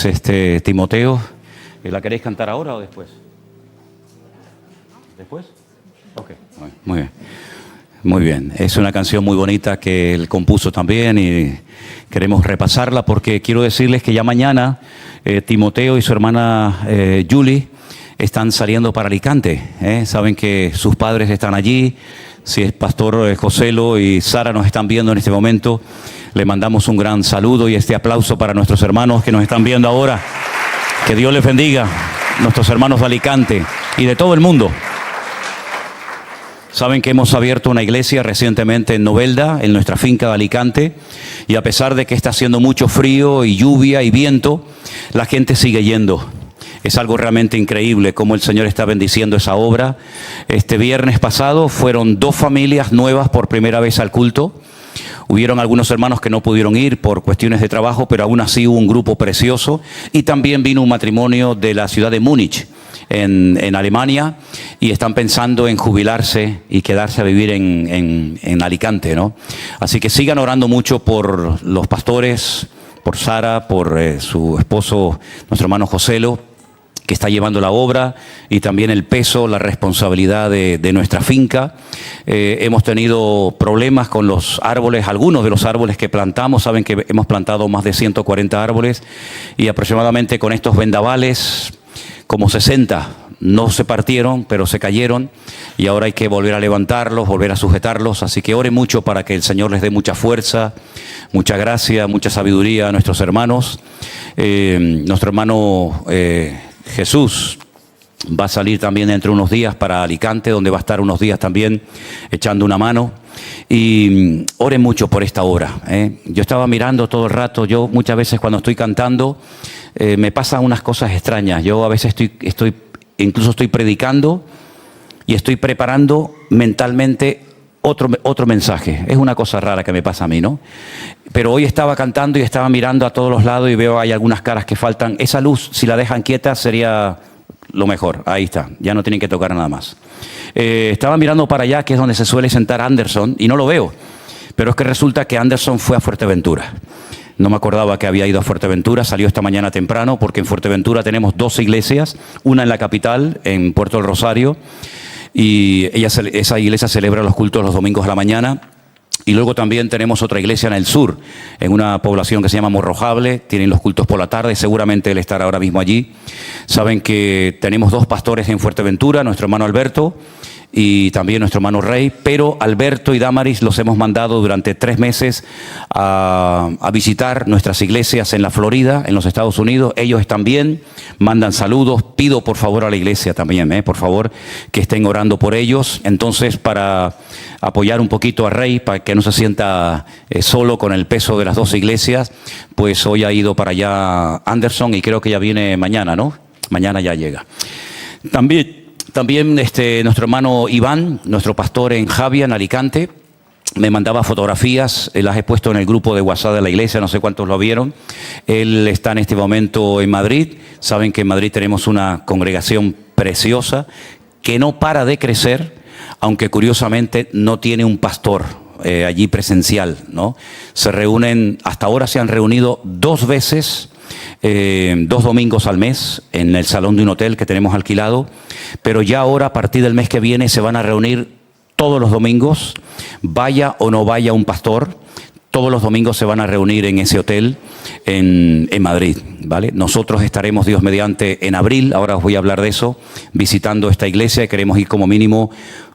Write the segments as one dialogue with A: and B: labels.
A: es Timoteo. ¿La queréis cantar ahora o después? ¿Después? Ok, muy bien. Muy bien, es una canción muy bonita que él compuso también y queremos repasarla porque quiero decirles que ya mañana Timoteo y su hermana Julie están saliendo para Alicante. Saben que sus padres están allí. Si el pastor Joselo y Sara nos están viendo en este momento, le mandamos un gran saludo y este aplauso para nuestros hermanos que nos están viendo ahora. Que Dios les bendiga, nuestros hermanos de Alicante y de todo el mundo. Saben que hemos abierto una iglesia recientemente en Novelda, en nuestra finca de Alicante, y a pesar de que está haciendo mucho frío y lluvia y viento, la gente sigue yendo. Es algo realmente increíble cómo el Señor está bendiciendo esa obra. Este viernes pasado fueron 2 familias nuevas por primera vez al culto. Hubieron algunos hermanos que no pudieron ir por cuestiones de trabajo, pero aún así hubo un grupo precioso. Y también vino un matrimonio de la ciudad de Múnich, en Alemania, y están pensando en jubilarse y quedarse a vivir en Alicante, ¿no? Así que sigan orando mucho por los pastores, por Sara, por su esposo, nuestro hermano Joselo, que está llevando la obra y también el peso, la responsabilidad de nuestra finca. Hemos tenido problemas con los árboles, algunos de los árboles que plantamos. Saben que hemos plantado más de 140 árboles y aproximadamente con estos vendavales, como 60 no se partieron, pero se cayeron y ahora hay que volver a levantarlos, volver a sujetarlos. Así que oren mucho para que el Señor les dé mucha fuerza, mucha gracia, mucha sabiduría a nuestros hermanos. Nuestro hermano Jesús va a salir también dentro de unos días para Alicante, donde va a estar unos días también echando una mano. Y oren mucho por esta obra. Yo estaba mirando todo el rato, yo muchas veces cuando estoy cantando me pasan unas cosas extrañas. Yo a veces incluso estoy predicando y estoy preparando mentalmente otro mensaje. Es una cosa rara que me pasa a mí, ¿no? Pero hoy estaba cantando y estaba mirando a todos los lados y veo hay algunas caras que faltan. Esa luz, si la dejan quieta, sería lo mejor. Ahí está, ya no tienen que tocar nada más. Estaba mirando para allá, que es donde se suele sentar Anderson, y no lo veo. Pero es que resulta que Anderson fue a Fuerteventura. No me acordaba que había ido a Fuerteventura, salió esta mañana temprano, porque en Fuerteventura tenemos 2 iglesias, una en la capital, en Puerto del Rosario, y esa iglesia celebra los cultos los domingos a la mañana. Y luego también tenemos otra iglesia en el sur, en una población que se llama Morrojable, tienen los cultos por la tarde, seguramente él estará ahora mismo allí. Saben que tenemos 2 pastores en Fuerteventura, nuestro hermano Alberto y también nuestro hermano Rey, pero Alberto y Damaris los hemos mandado durante 3 meses a visitar nuestras iglesias en la Florida, en los Estados Unidos. Ellos están bien, mandan saludos. Pido por favor a la iglesia también, por favor, que estén orando por ellos. Entonces, para apoyar un poquito a Rey, para que no se sienta solo con el peso de las 2 iglesias, pues hoy ha ido para allá Anderson y creo que ya viene mañana, ¿no? Mañana ya llega. También nuestro hermano Iván, nuestro pastor en Javia, en Alicante, me mandaba fotografías, las he puesto en el grupo de WhatsApp de la iglesia, no sé cuántos lo vieron. Él está en este momento en Madrid. Saben que en Madrid tenemos una congregación preciosa que no para de crecer, aunque curiosamente no tiene un pastor allí presencial, ¿no? Se reúnen, hasta ahora se han reunido 2 veces, 2 domingos al mes en el salón de un hotel que tenemos alquilado, pero ya ahora a partir del mes que viene se van a reunir todos los domingos, vaya o no vaya un pastor, todos los domingos se van a reunir en ese hotel en Madrid, ¿vale? Nosotros estaremos, Dios mediante, en abril, ahora os voy a hablar de eso, visitando esta iglesia y queremos ir como mínimo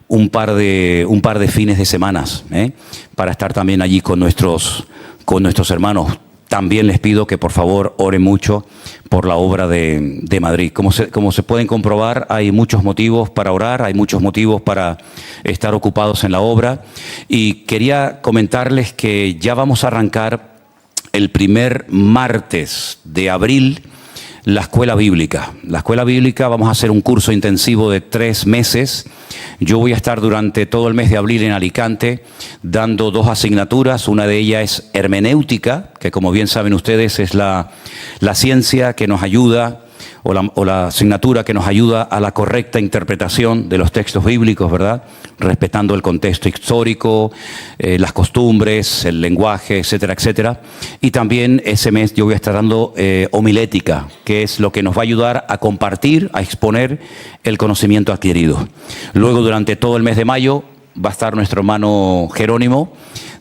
A: un par de fines de semanas, para estar también allí con nuestros hermanos. También les pido que por favor oren mucho por la obra de Madrid. Como se pueden comprobar, hay muchos motivos para orar, hay muchos motivos para estar ocupados en la obra. Y quería comentarles que ya vamos a arrancar el primer martes de abril la escuela bíblica. La escuela bíblica vamos a hacer un curso intensivo de 3 meses. Yo voy a estar durante todo el mes de abril en Alicante dando 2 asignaturas. Una de ellas es hermenéutica, que como bien saben ustedes es la ciencia que nos ayuda o la asignatura que nos ayuda a la correcta interpretación de los textos bíblicos, ¿verdad? Respetando el contexto histórico, las costumbres, el lenguaje, etcétera, etcétera. Y también ese mes yo voy a estar dando homilética, que es lo que nos va a ayudar a compartir, a exponer el conocimiento adquirido. Luego, durante todo el mes de mayo, va a estar nuestro hermano Jerónimo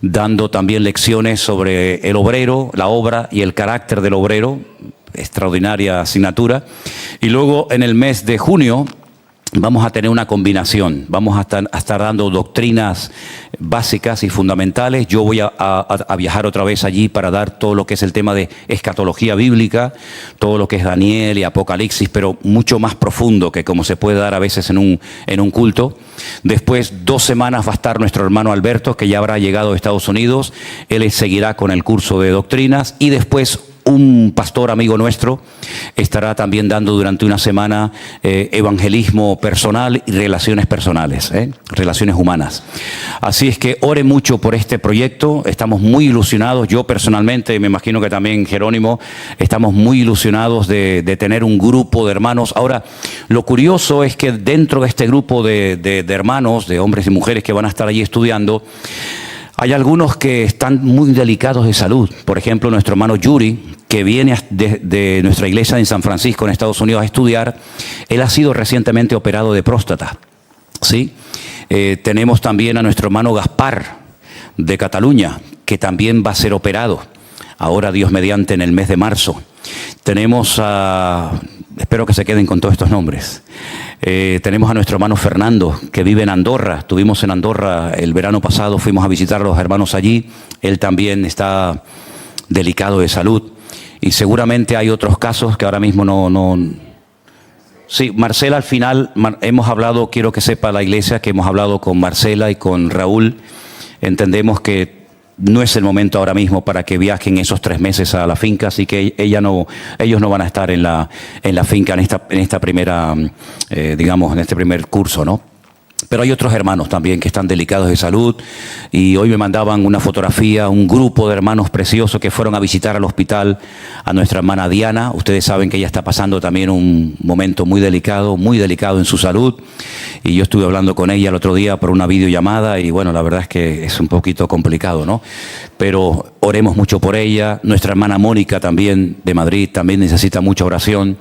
A: dando también lecciones sobre el obrero, la obra y el carácter del obrero, extraordinaria asignatura. Y luego en el mes de junio vamos a tener una combinación, vamos a estar dando doctrinas básicas y fundamentales. Yo voy a viajar otra vez allí para dar todo lo que es el tema de escatología bíblica, todo lo que es Daniel y Apocalipsis, pero mucho más profundo que como se puede dar a veces en un culto. Después, 2 semanas va a estar nuestro hermano Alberto, que ya habrá llegado a Estados Unidos. Él seguirá con el curso de doctrinas, y después un pastor amigo nuestro estará también dando durante una semana evangelismo personal y relaciones personales, relaciones humanas. Así es que ore mucho por este proyecto, estamos muy ilusionados. Yo personalmente, y me imagino que también Jerónimo, estamos muy ilusionados de tener un grupo de hermanos. Ahora, lo curioso es que dentro de este grupo de hermanos, de hombres y mujeres que van a estar allí estudiando, hay algunos que están muy delicados de salud. Por ejemplo, nuestro hermano Yuri, que viene de nuestra iglesia en San Francisco, en Estados Unidos, a estudiar, él ha sido recientemente operado de próstata, ¿sí? Tenemos también a nuestro hermano Gaspar, de Cataluña, que también va a ser operado, ahora Dios mediante, en el mes de marzo. Tenemos a... Espero que se queden con todos estos nombres. Tenemos a nuestro hermano Fernando, que vive en Andorra. Estuvimos en Andorra el verano pasado, fuimos a visitar a los hermanos allí. Él también está delicado de salud. Y seguramente hay otros casos que ahora mismo no... Sí, Marcela, al final hemos hablado, quiero que sepa la iglesia, que hemos hablado con Marcela y con Raúl. Entendemos que no es el momento ahora mismo para que viajen esos 3 meses a la finca, así que ellos no van a estar en la finca en esta primera, digamos, en este primer curso, ¿no? Pero hay otros hermanos también que están delicados de salud, y hoy me mandaban una fotografía, un grupo de hermanos preciosos que fueron a visitar al hospital a nuestra hermana Diana. Ustedes saben que ella está pasando también un momento muy delicado en su salud, y yo estuve hablando con ella el otro día por una videollamada, y bueno, la verdad es que es un poquito complicado, ¿no? Pero oremos mucho por ella. Nuestra hermana Mónica también, de Madrid, también necesita mucha oración,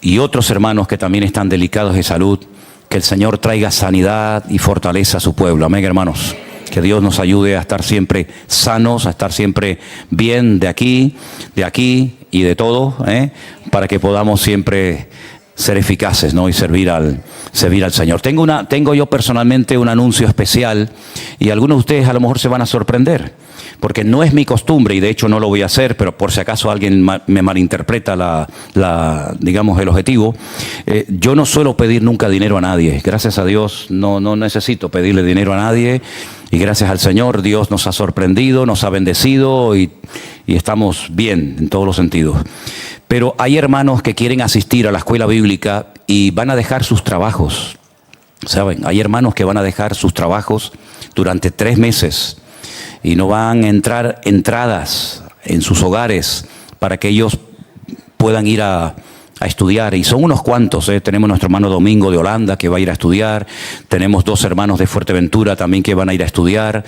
A: y otros hermanos que también están delicados de salud. Que el Señor traiga sanidad y fortaleza a su pueblo. Amén, hermanos. Que Dios nos ayude a estar siempre sanos, a estar siempre bien de aquí y de todo, para que podamos siempre ser eficaces, ¿no? Y servir al Señor. Tengo yo personalmente un anuncio especial, y algunos de ustedes a lo mejor se van a sorprender, porque no es mi costumbre, y de hecho no lo voy a hacer, pero por si acaso alguien me malinterpreta digamos, el objetivo. Yo no suelo pedir nunca dinero a nadie. Gracias a Dios no necesito pedirle dinero a nadie, y gracias al Señor Dios nos ha sorprendido, nos ha bendecido, y estamos bien en todos los sentidos. Pero hay hermanos que quieren asistir a la escuela bíblica y van a dejar sus trabajos. ¿Saben? Hay hermanos que van a dejar sus trabajos durante 3 meses y no van a entrar entradas en sus hogares para que ellos puedan ir a estudiar. Y son unos cuantos, Tenemos nuestro hermano Domingo de Holanda, que va a ir a estudiar. Tenemos 2 hermanos de Fuerteventura también que van a ir a estudiar.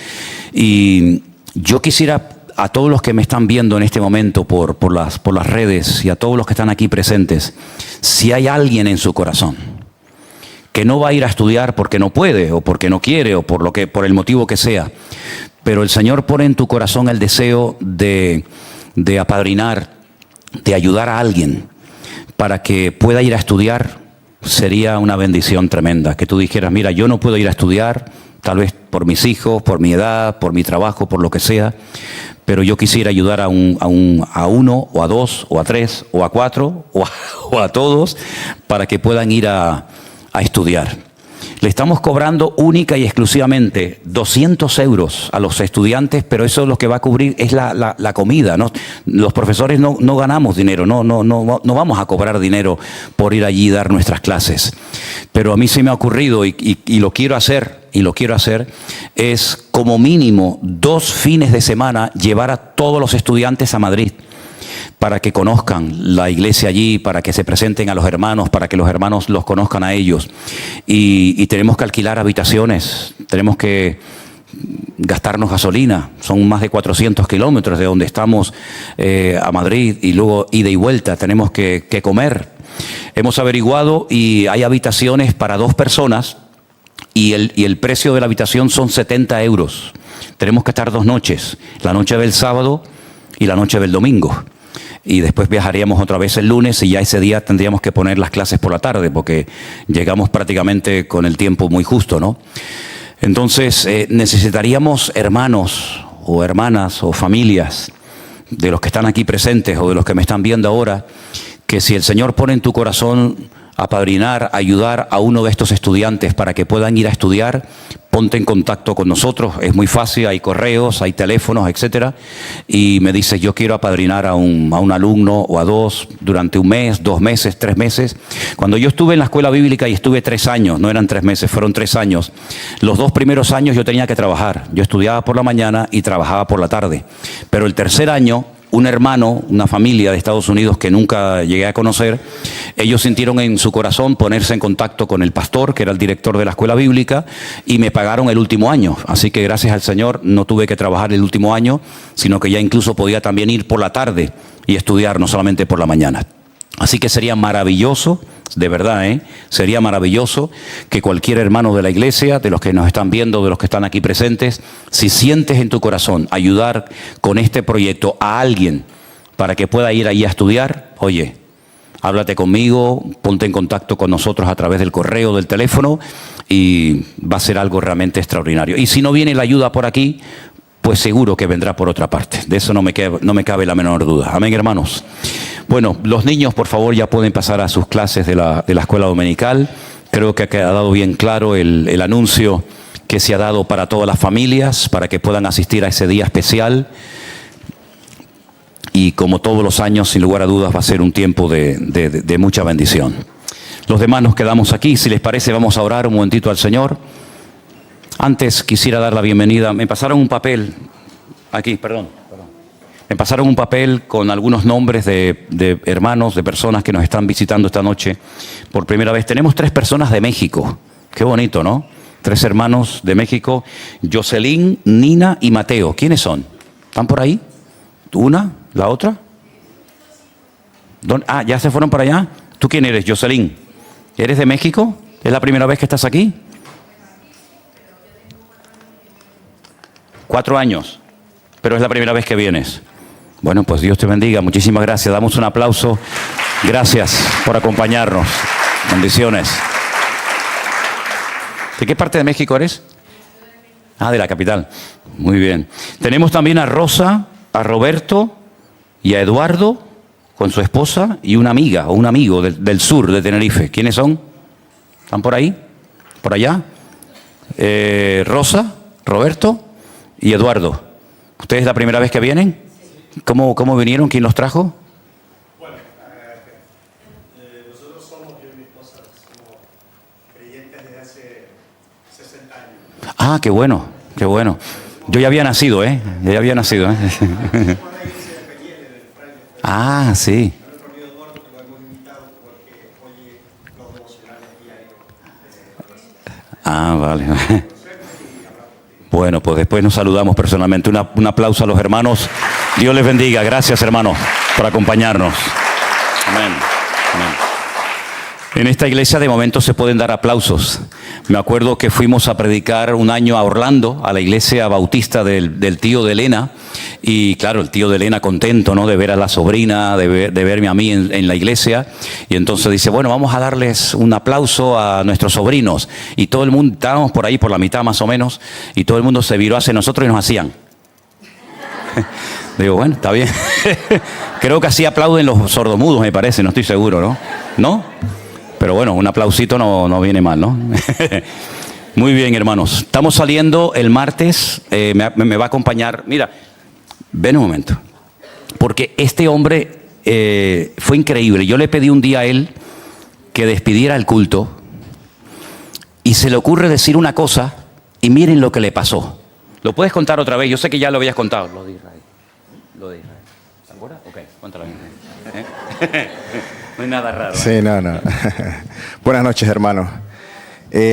A: Y yo quisiera, a todos los que me están viendo en este momento por las redes, y a todos los que están aquí presentes, si hay alguien en su corazón que no va a ir a estudiar porque no puede, o porque no quiere, o por el motivo que sea, pero el Señor pone en tu corazón el deseo de apadrinar, de ayudar a alguien para que pueda ir a estudiar, sería una bendición tremenda. Que tú dijeras: mira, yo no puedo ir a estudiar, tal vez por mis hijos, por mi edad, por mi trabajo, por lo que sea, pero yo quisiera ayudar a uno, o a 2, o a 3, o a 4, o a todos, para que puedan ir a estudiar. Le estamos cobrando única y exclusivamente 200 euros a los estudiantes, pero eso es lo que va a cubrir es la comida, ¿no? Los profesores no ganamos dinero, no vamos a cobrar dinero por ir allí y dar nuestras clases. Pero a mí se me ha ocurrido, y lo quiero hacer, es como mínimo 2 fines de semana llevar a todos los estudiantes a Madrid. para que conozcan la iglesia allí, para que se presenten a los hermanos, para que los hermanos los conozcan a ellos. Y tenemos que alquilar habitaciones, tenemos que gastarnos gasolina, son más de 400 kilómetros de donde estamos a Madrid y luego ida y vuelta, tenemos que comer. Hemos averiguado y hay habitaciones para 2 personas y el precio de la habitación son 70 euros. Tenemos que estar 2 noches, la noche del sábado y la noche del domingo. Y después viajaríamos otra vez el lunes y ya ese día tendríamos que poner las clases por la tarde porque llegamos prácticamente con el tiempo muy justo, ¿no? Entonces necesitaríamos hermanos o hermanas o familias de los que están aquí presentes o de los que me están viendo ahora, que si el Señor pone en tu corazón apadrinar, ayudar a uno de estos estudiantes para que puedan ir a estudiar, ponte en contacto con nosotros, es muy fácil, hay correos, hay teléfonos, etcétera, y me dices, yo quiero apadrinar a un alumno o a 2 durante 1 mes, 2 meses, 3 meses. Cuando yo estuve en la escuela bíblica y estuve 3 años, no eran 3 meses, fueron 3 años, los 2 primeros años yo tenía que trabajar, yo estudiaba por la mañana y trabajaba por la tarde, pero el tercer año, un hermano, una familia de Estados Unidos que nunca llegué a conocer, ellos sintieron en su corazón ponerse en contacto con el pastor, que era el director de la escuela bíblica, y me pagaron el último año. Así que gracias al Señor no tuve que trabajar el último año, sino que ya incluso podía también ir por la tarde y estudiar, no solamente por la mañana. Así que sería maravilloso, de verdad, sería maravilloso que cualquier hermano de la iglesia, de los que nos están viendo, de los que están aquí presentes, si sientes en tu corazón ayudar con este proyecto a alguien para que pueda ir ahí a estudiar, oye, háblate conmigo, ponte en contacto con nosotros a través del correo, del teléfono, y va a ser algo realmente extraordinario. Y si no viene la ayuda por aquí, pues seguro que vendrá por otra parte. De eso no me cabe la menor duda. Amén, hermanos. Bueno, los niños, por favor, ya pueden pasar a sus clases de la escuela dominical. Creo que ha quedado bien claro el anuncio que se ha dado para todas las familias, para que puedan asistir a ese día especial. Y como todos los años, sin lugar a dudas, va a ser un tiempo de mucha bendición. Los demás nos quedamos aquí. Si les parece, vamos a orar un momentito al Señor. Antes quisiera dar la bienvenida. Me pasaron un papel, aquí, perdón. Me pasaron un papel con algunos nombres de hermanos, de personas que nos están visitando esta noche por primera vez. Tenemos 3 personas de México. Qué bonito, ¿no? 3 hermanos de México. Jocelyn, Nina y Mateo. ¿Quiénes son? ¿Están por ahí? ¿Una? ¿La otra? Ah, ¿ya se fueron para allá? ¿Tú quién eres, Jocelyn? ¿Eres de México? ¿Es la primera vez que estás aquí? 4 años, pero es la primera vez que vienes. Bueno, pues Dios te bendiga. Muchísimas gracias. Damos un aplauso. Gracias por acompañarnos. Bendiciones. ¿De qué parte de México eres? Ah, de la capital. Muy bien. Tenemos también a Rosa, a Roberto y a Eduardo con su esposa y una amiga o un amigo del sur de Tenerife. ¿Quiénes son? ¿Están por ahí? ¿Por allá? Rosa, Roberto y Eduardo. ¿Ustedes es la primera vez que vienen? ¿Cómo vinieron? ¿Quién los trajo?
B: Bueno, nosotros somos, yo y mi esposa, somos creyentes desde hace 60 años.
A: Ah, qué bueno, qué bueno. Yo ya había nacido, ¿eh? Ya había nacido, ¿eh? Ah, sí. Ah, vale. Bueno, pues después nos saludamos personalmente. Un aplauso a los hermanos. Dios les bendiga. Gracias, hermanos, por acompañarnos. Amén. Amén. En esta iglesia de momento se pueden dar aplausos. Me acuerdo que fuimos a predicar un año a Orlando, a la iglesia bautista del tío de Elena. Y claro, el tío de Elena contento, ¿no?, de ver a la sobrina, de verme a mí en la iglesia. Y entonces dice, bueno, vamos a darles un aplauso a nuestros sobrinos. Y todo el mundo, estábamos por ahí por la mitad más o menos, y todo el mundo se viró hacia nosotros y nos hacían. Digo, bueno, está bien. Creo que así aplauden los sordomudos, me parece, no estoy seguro, ¿no? ¿No? Pero bueno, un aplausito no viene mal, ¿no? Muy bien, hermanos. Estamos saliendo el martes, me va a acompañar. Mira, ven un momento. Porque este hombre fue increíble. Yo le pedí un día a él que despidiera el culto y se le ocurre decir una cosa y miren lo que le pasó. ¿Lo puedes contar otra vez? Yo sé que ya lo habías contado. Lo de Israel. ¿Lo de Israel? ¿Se acuerda? Ok. Cuéntala bien. No hay nada raro.
C: Sí, no. Buenas noches, hermanos.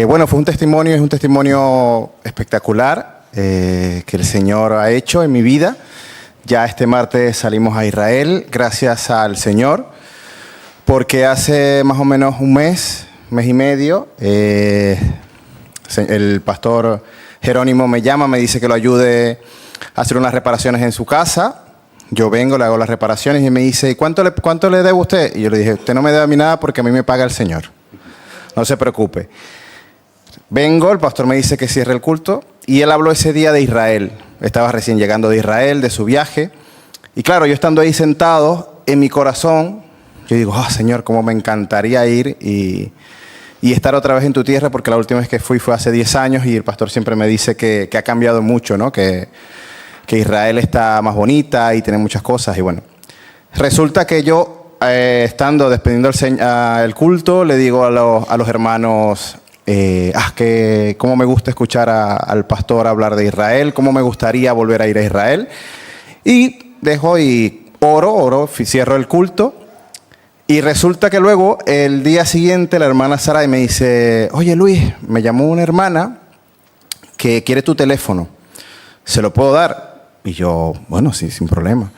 C: Bueno, es un testimonio espectacular que el Señor ha hecho en mi vida. Ya este martes salimos a Israel, gracias al Señor, porque hace más o menos un mes y medio, el pastor Jerónimo me llama, me dice que lo ayude a hacer unas reparaciones en su casa. Yo vengo, le hago las reparaciones y me dice, ¿cuánto le debo a usted? Y yo le dije, usted no me debe a mí nada porque a mí me paga el Señor. No se preocupe. Vengo, el pastor me dice que cierre el culto y él habló ese día de Israel. Estaba recién llegando de Israel, de su viaje. Y claro, yo estando ahí sentado, en mi corazón, yo digo, Señor, cómo me encantaría ir y estar otra vez en tu tierra, porque la última vez que fui fue hace 10 años y el pastor siempre me dice que ha cambiado mucho, ¿no? Que Israel está más bonita y tiene muchas cosas. Y bueno, resulta que yo, estando despidiendo el culto, le digo a los hermanos, que cómo me gusta escuchar al pastor hablar de Israel, cómo me gustaría volver a ir a Israel. Y dejo y oro, cierro el culto. Y resulta que luego, el día siguiente, la hermana Saray me dice, oye Luis, me llamó una hermana que quiere tu teléfono. ¿Se lo puedo dar? Y yo, bueno, sí, sin problema.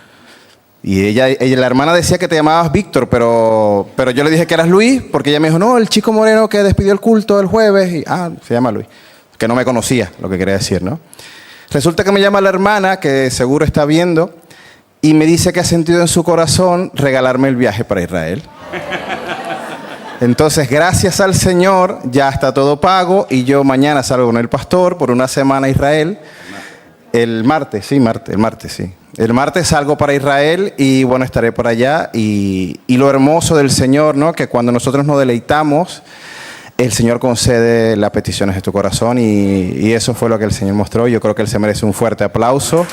C: Y la hermana decía que te llamabas Víctor, pero yo le dije que eras Luis, porque ella me dijo, no, el chico moreno que despidió el culto el jueves. Y, se llama Luis. Que no me conocía, lo que quería decir, ¿no? Resulta que me llama la hermana, que seguro está viendo, y me dice que ha sentido en su corazón regalarme el viaje para Israel. Entonces, gracias al Señor, ya está todo pago, y yo mañana salgo con el pastor por una semana a Israel. El martes, sí. El martes salgo para Israel y bueno, estaré por allá. Y lo hermoso del Señor, ¿no? Que cuando nosotros nos deleitamos, el Señor concede las peticiones de tu corazón y eso fue lo que el Señor mostró. Yo creo que Él se merece un fuerte aplauso.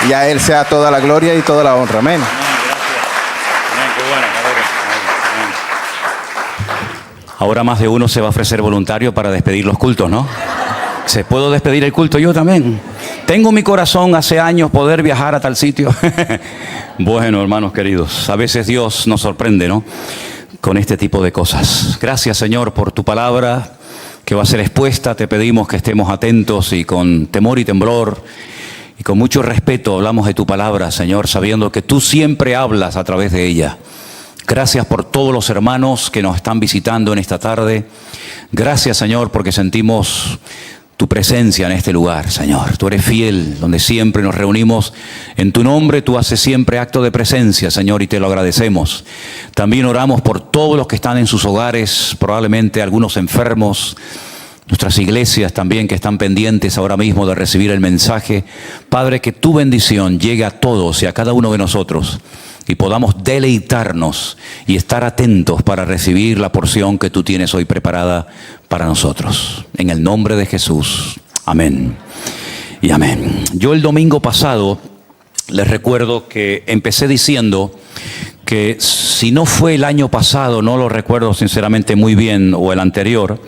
C: Y a Él sea toda la gloria y toda la honra. Amén.
A: Ahora más de uno se va a ofrecer voluntario para despedir los cultos, ¿no? ¿Se puedo despedir el culto yo también? Tengo en mi corazón hace años poder viajar a tal sitio. Bueno, hermanos queridos, a veces Dios nos sorprende, ¿no? Con este tipo de cosas. Gracias, Señor, por tu palabra que va a ser expuesta. Te pedimos que estemos atentos y con temor y temblor y con mucho respeto hablamos de tu palabra, Señor, sabiendo que tú siempre hablas a través de ella. Gracias por todos los hermanos que nos están visitando en esta tarde. Gracias, Señor, porque sentimos tu presencia en este lugar, Señor. Tú eres fiel, donde siempre nos reunimos en tu nombre. Tú haces siempre acto de presencia, Señor, y te lo agradecemos. También oramos por todos los que están en sus hogares, probablemente algunos enfermos, nuestras iglesias también que están pendientes ahora mismo de recibir el mensaje. Padre, que tu bendición llegue a todos y a cada uno de nosotros y podamos deleitarnos y estar atentos para recibir la porción que tú tienes hoy preparada para nosotros. En el nombre de Jesús. Amén y amén. Yo el domingo pasado les recuerdo que empecé diciendo que si no fue el año pasado, no lo recuerdo sinceramente muy bien, o el anterior,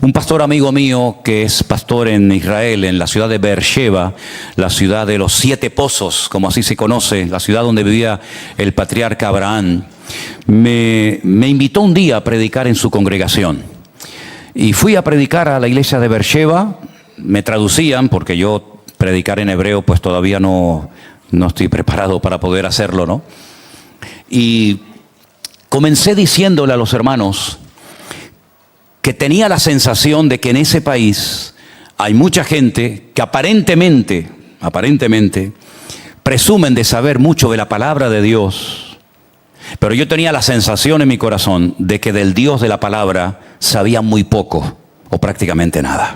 A: un pastor amigo mío que es pastor en Israel, en la ciudad de Beersheba, la ciudad de los 7 pozos, como así se conoce, la ciudad donde vivía el patriarca Abraham, me invitó un día a predicar en su congregación. Y fui a predicar a la iglesia de Beersheba. Me traducían, porque yo predicar en hebreo pues todavía no estoy preparado para poder hacerlo, ¿no? Y comencé diciéndole a los hermanos que tenía la sensación de que en ese país hay mucha gente que aparentemente presumen de saber mucho de la palabra de Dios, pero yo tenía la sensación en mi corazón de que del Dios de la palabra sabía muy poco o prácticamente nada.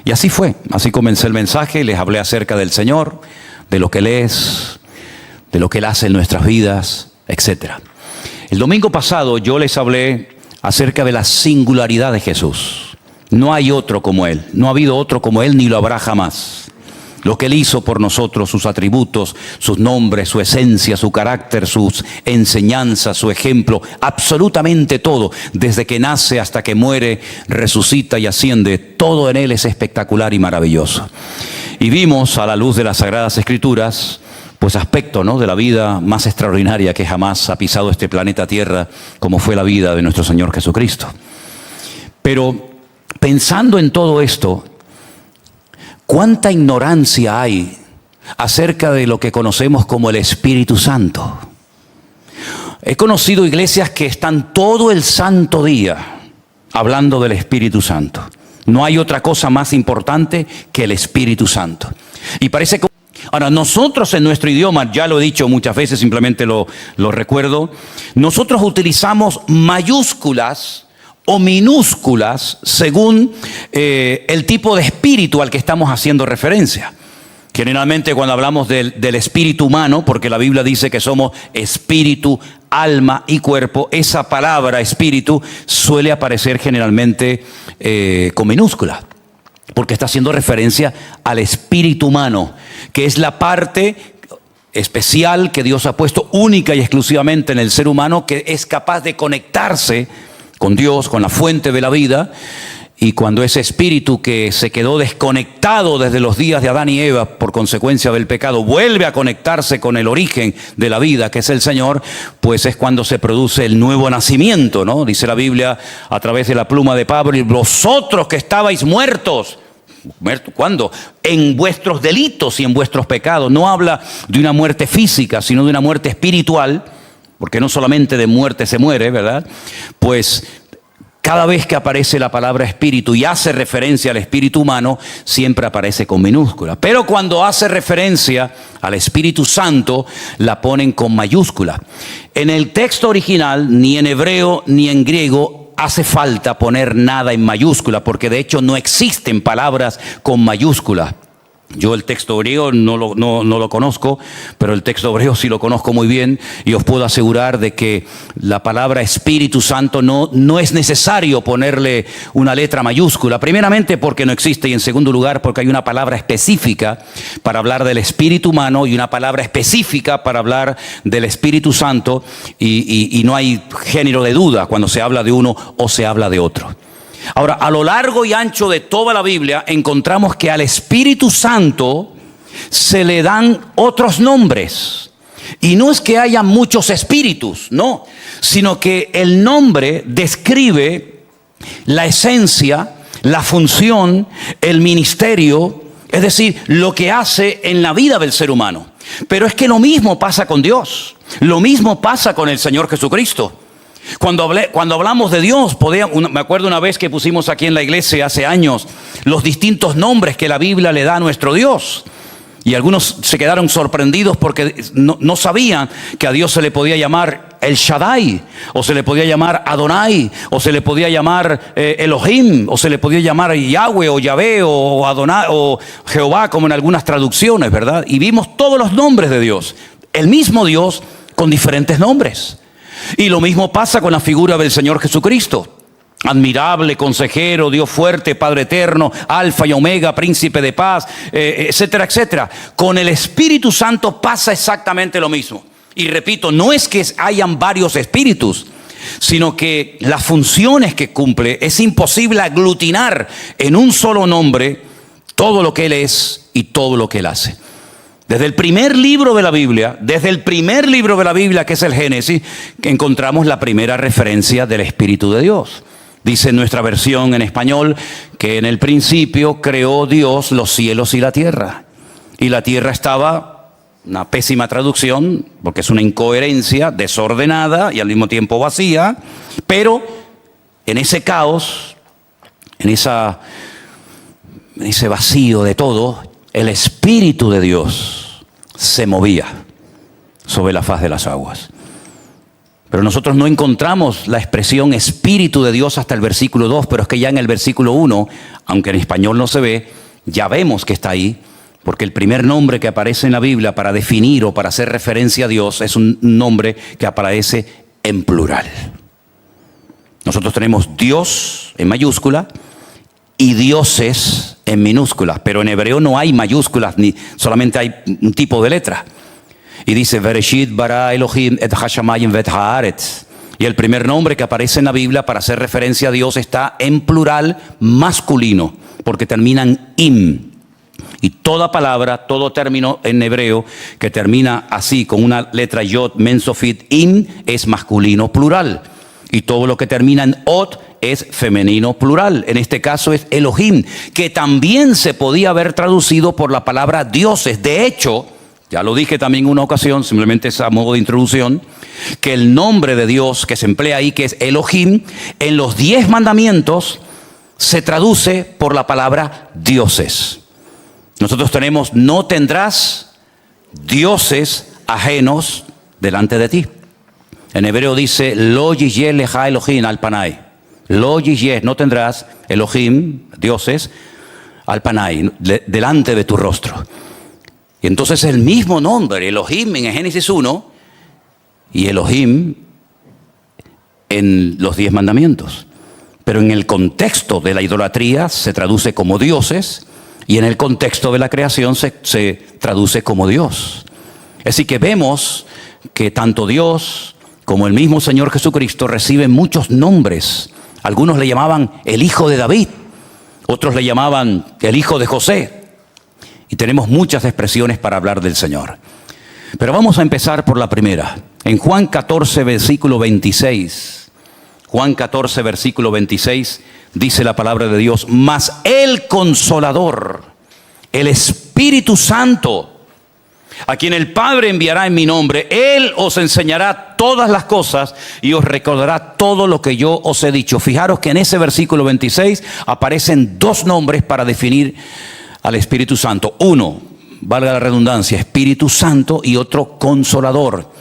A: Y así fue, así comencé el mensaje, les hablé acerca del Señor, de lo que Él es, de lo que Él hace en nuestras vidas, etc. El domingo pasado yo les hablé acerca de la singularidad de Jesús. No hay otro como Él, no ha habido otro como Él ni lo habrá jamás. Lo que Él hizo por nosotros, sus atributos, sus nombres, su esencia, su carácter, sus enseñanzas, su ejemplo, absolutamente todo, desde que nace hasta que muere, resucita y asciende, todo en Él es espectacular y maravilloso. Y vimos a la luz de las Sagradas Escrituras pues aspecto, ¿no?, de la vida más extraordinaria que jamás ha pisado este planeta Tierra, como fue la vida de nuestro Señor Jesucristo. Pero pensando en todo esto, ¿cuánta ignorancia hay acerca de lo que conocemos como el Espíritu Santo? He conocido iglesias que están todo el santo día hablando del Espíritu Santo. No hay otra cosa más importante que el Espíritu Santo. Y parece que... Ahora, nosotros en nuestro idioma, ya lo he dicho muchas veces, simplemente lo recuerdo, nosotros utilizamos mayúsculas o minúsculas según el tipo de espíritu al que estamos haciendo referencia. Generalmente cuando hablamos del espíritu humano, porque la Biblia dice que somos espíritu, alma y cuerpo, esa palabra espíritu suele aparecer generalmente con minúscula, porque está haciendo referencia al espíritu humano, que es la parte especial que Dios ha puesto única y exclusivamente en el ser humano, que es capaz de conectarse con Dios, con la fuente de la vida. Y cuando ese espíritu que se quedó desconectado desde los días de Adán y Eva por consecuencia del pecado vuelve a conectarse con el origen de la vida, que es el Señor, pues es cuando se produce el nuevo nacimiento, ¿no? Dice la Biblia a través de la pluma de Pablo: y vosotros que estabais muertos. ¿Cuándo? En vuestros delitos y en vuestros pecados. No habla de una muerte física, sino de una muerte espiritual, porque no solamente de muerte se muere, ¿verdad? Pues cada vez que aparece la palabra espíritu y hace referencia al espíritu humano, siempre aparece con minúscula. Pero cuando hace referencia al Espíritu Santo, la ponen con mayúscula. En el texto original, ni en hebreo ni en griego hace falta poner nada en mayúscula, porque de hecho no existen palabras con mayúscula. Yo el texto griego no lo conozco, pero el texto hebreo sí lo conozco muy bien, y os puedo asegurar de que la palabra Espíritu Santo no es necesario ponerle una letra mayúscula, primeramente porque no existe, y en segundo lugar porque hay una palabra específica para hablar del espíritu humano y una palabra específica para hablar del Espíritu Santo, y no hay género de duda cuando se habla de uno o se habla de otro. Ahora, a lo largo y ancho de toda la Biblia encontramos que al Espíritu Santo se le dan otros nombres. Y no es que haya muchos espíritus, no, sino que el nombre describe la esencia, la función, el ministerio, es decir, lo que hace en la vida del ser humano. Pero es que lo mismo pasa con Dios, lo mismo pasa con el Señor Jesucristo. Cuando hablamos de Dios, me acuerdo una vez que pusimos aquí en la iglesia hace años los distintos nombres que la Biblia le da a nuestro Dios. Y algunos se quedaron sorprendidos porque no sabían que a Dios se le podía llamar El Shaddai, o se le podía llamar Adonai, o se le podía llamar Elohim, o se le podía llamar Yahweh o Yahvé o Adonai o Jehová, como en algunas traducciones, ¿verdad? Y vimos todos los nombres de Dios, el mismo Dios con diferentes nombres. Y lo mismo pasa con la figura del Señor Jesucristo. Admirable, consejero, Dios fuerte, Padre eterno, Alfa y Omega, Príncipe de paz, etcétera, etcétera. Con el Espíritu Santo pasa exactamente lo mismo. Y repito, no es que hayan varios espíritus, sino que las funciones que cumple es imposible aglutinar en un solo nombre todo lo que Él es y todo lo que Él hace. Desde el primer libro de la Biblia, que es el Génesis, que encontramos la primera referencia del Espíritu de Dios. Dice en nuestra versión en español que en el principio creó Dios los cielos y la tierra. Y la tierra estaba, una pésima traducción, porque es una incoherencia, desordenada y al mismo tiempo vacía, pero en ese caos, en ese vacío de todo, el Espíritu de Dios se movía sobre la faz de las aguas. Pero nosotros no encontramos la expresión Espíritu de Dios hasta el versículo 2, pero es que ya en el versículo 1, aunque en español no se ve, ya vemos que está ahí, porque el primer nombre que aparece en la Biblia para definir o para hacer referencia a Dios es un nombre que aparece en plural. Nosotros tenemos Dios en mayúscula y dioses en minúsculas, pero en hebreo no hay mayúsculas, ni solamente hay un tipo de letra. Y dice, Bereshit bara Elohim et hashamayim vet haaretz. Y el primer nombre que aparece en la Biblia para hacer referencia a Dios está en plural masculino, porque termina en im. Y toda palabra, todo término en hebreo que termina así con una letra yod, mensofit, im, es masculino plural. Y todo lo que termina en ot es femenino plural. En este caso es Elohim, que también se podía haber traducido por la palabra dioses. De hecho, ya lo dije también en una ocasión, simplemente es a modo de introducción, que el nombre de Dios que se emplea ahí, que es Elohim, en los 10 mandamientos se traduce por la palabra dioses. Nosotros tenemos, no tendrás dioses ajenos delante de ti. En hebreo dice, lo yiyeh leja Elohim al panay. Lo yiyeh, no tendrás Elohim, dioses, al panay, delante de tu rostro. Y entonces el mismo nombre, Elohim en Génesis 1 y Elohim en los 10 mandamientos. Pero en el contexto de la idolatría se traduce como dioses y en el contexto de la creación se traduce como Dios. Así que vemos que tanto Dios como el mismo Señor Jesucristo reciben muchos nombres. Algunos le llamaban el Hijo de David, otros le llamaban el Hijo de José. Y tenemos muchas expresiones para hablar del Señor. Pero vamos a empezar por la primera. En Juan 14, versículo 26. Juan 14, versículo 26, dice la palabra de Dios, mas el Consolador, el Espíritu Santo, a quien el Padre enviará en mi nombre, Él os enseñará todas las cosas y os recordará todo lo que yo os he dicho. Fijaros que en ese versículo 26 aparecen 2 nombres para definir al Espíritu Santo. Uno, valga la redundancia, Espíritu Santo, y otro, Consolador.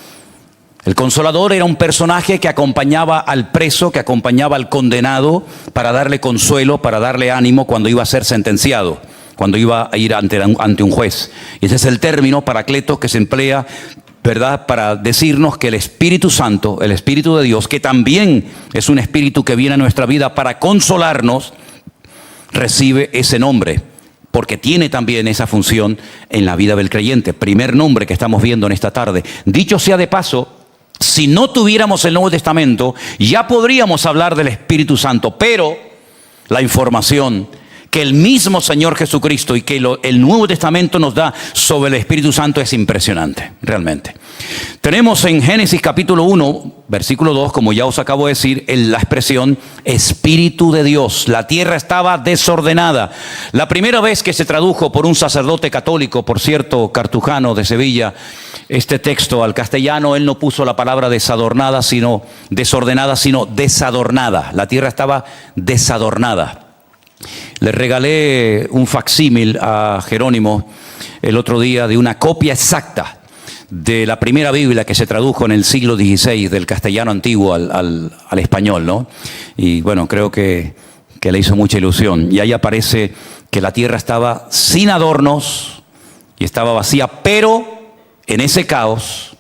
A: El Consolador era un personaje que acompañaba al preso, que acompañaba al condenado para darle consuelo, para darle ánimo cuando iba a ser sentenciado, cuando iba a ir ante un juez. Y ese es el término paracletos que se emplea, ¿verdad?, para decirnos que el Espíritu Santo, el Espíritu de Dios, que también es un espíritu que viene a nuestra vida para consolarnos, recibe ese nombre, porque tiene también esa función en la vida del creyente. Primer nombre que estamos viendo en esta tarde. Dicho sea de paso, si no tuviéramos el Nuevo Testamento, ya podríamos hablar del Espíritu Santo, pero la información que el mismo Señor Jesucristo y que el Nuevo Testamento nos da sobre el Espíritu Santo es impresionante, realmente. Tenemos en Génesis capítulo 1, versículo 2, como ya os acabo de decir, la expresión Espíritu de Dios. La tierra estaba desordenada. La primera vez que se tradujo por un sacerdote católico, por cierto, cartujano de Sevilla, este texto al castellano, él no puso la palabra desordenada, sino desadornada. La tierra estaba desadornada. Le regalé un facsímil a Jerónimo el otro día de una copia exacta de la primera Biblia que se tradujo en el siglo XVI, del castellano antiguo al español, ¿no? Y bueno, creo que le hizo mucha ilusión. Y ahí aparece que la tierra estaba sin adornos y estaba vacía, pero en ese caos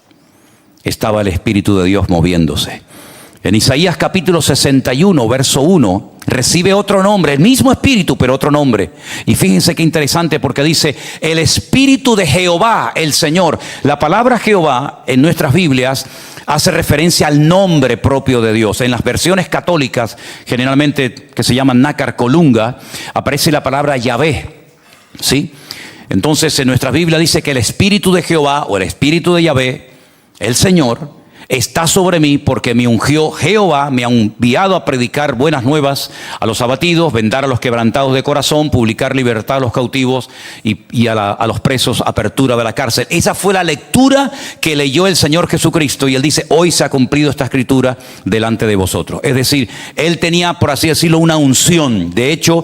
A: estaba el Espíritu de Dios moviéndose. En Isaías capítulo 61, verso 1, recibe otro nombre, el mismo Espíritu, pero otro nombre. Y fíjense qué interesante, porque dice, el Espíritu de Jehová, el Señor. La palabra Jehová en nuestras Biblias hace referencia al nombre propio de Dios. En las versiones católicas, generalmente que se llaman nácar colunga, aparece la palabra Yahvé, ¿sí? Entonces en nuestras Biblias dice que el Espíritu de Jehová, o el Espíritu de Yahvé, el Señor, está sobre mí porque me ungió Jehová, me ha enviado a predicar buenas nuevas a los abatidos, vendar a los quebrantados de corazón, publicar libertad a los cautivos y a los presos, apertura de la cárcel. Esa fue la lectura que leyó el Señor Jesucristo y Él dice, hoy se ha cumplido esta escritura delante de vosotros. Es decir, Él tenía, por así decirlo, una unción. De hecho,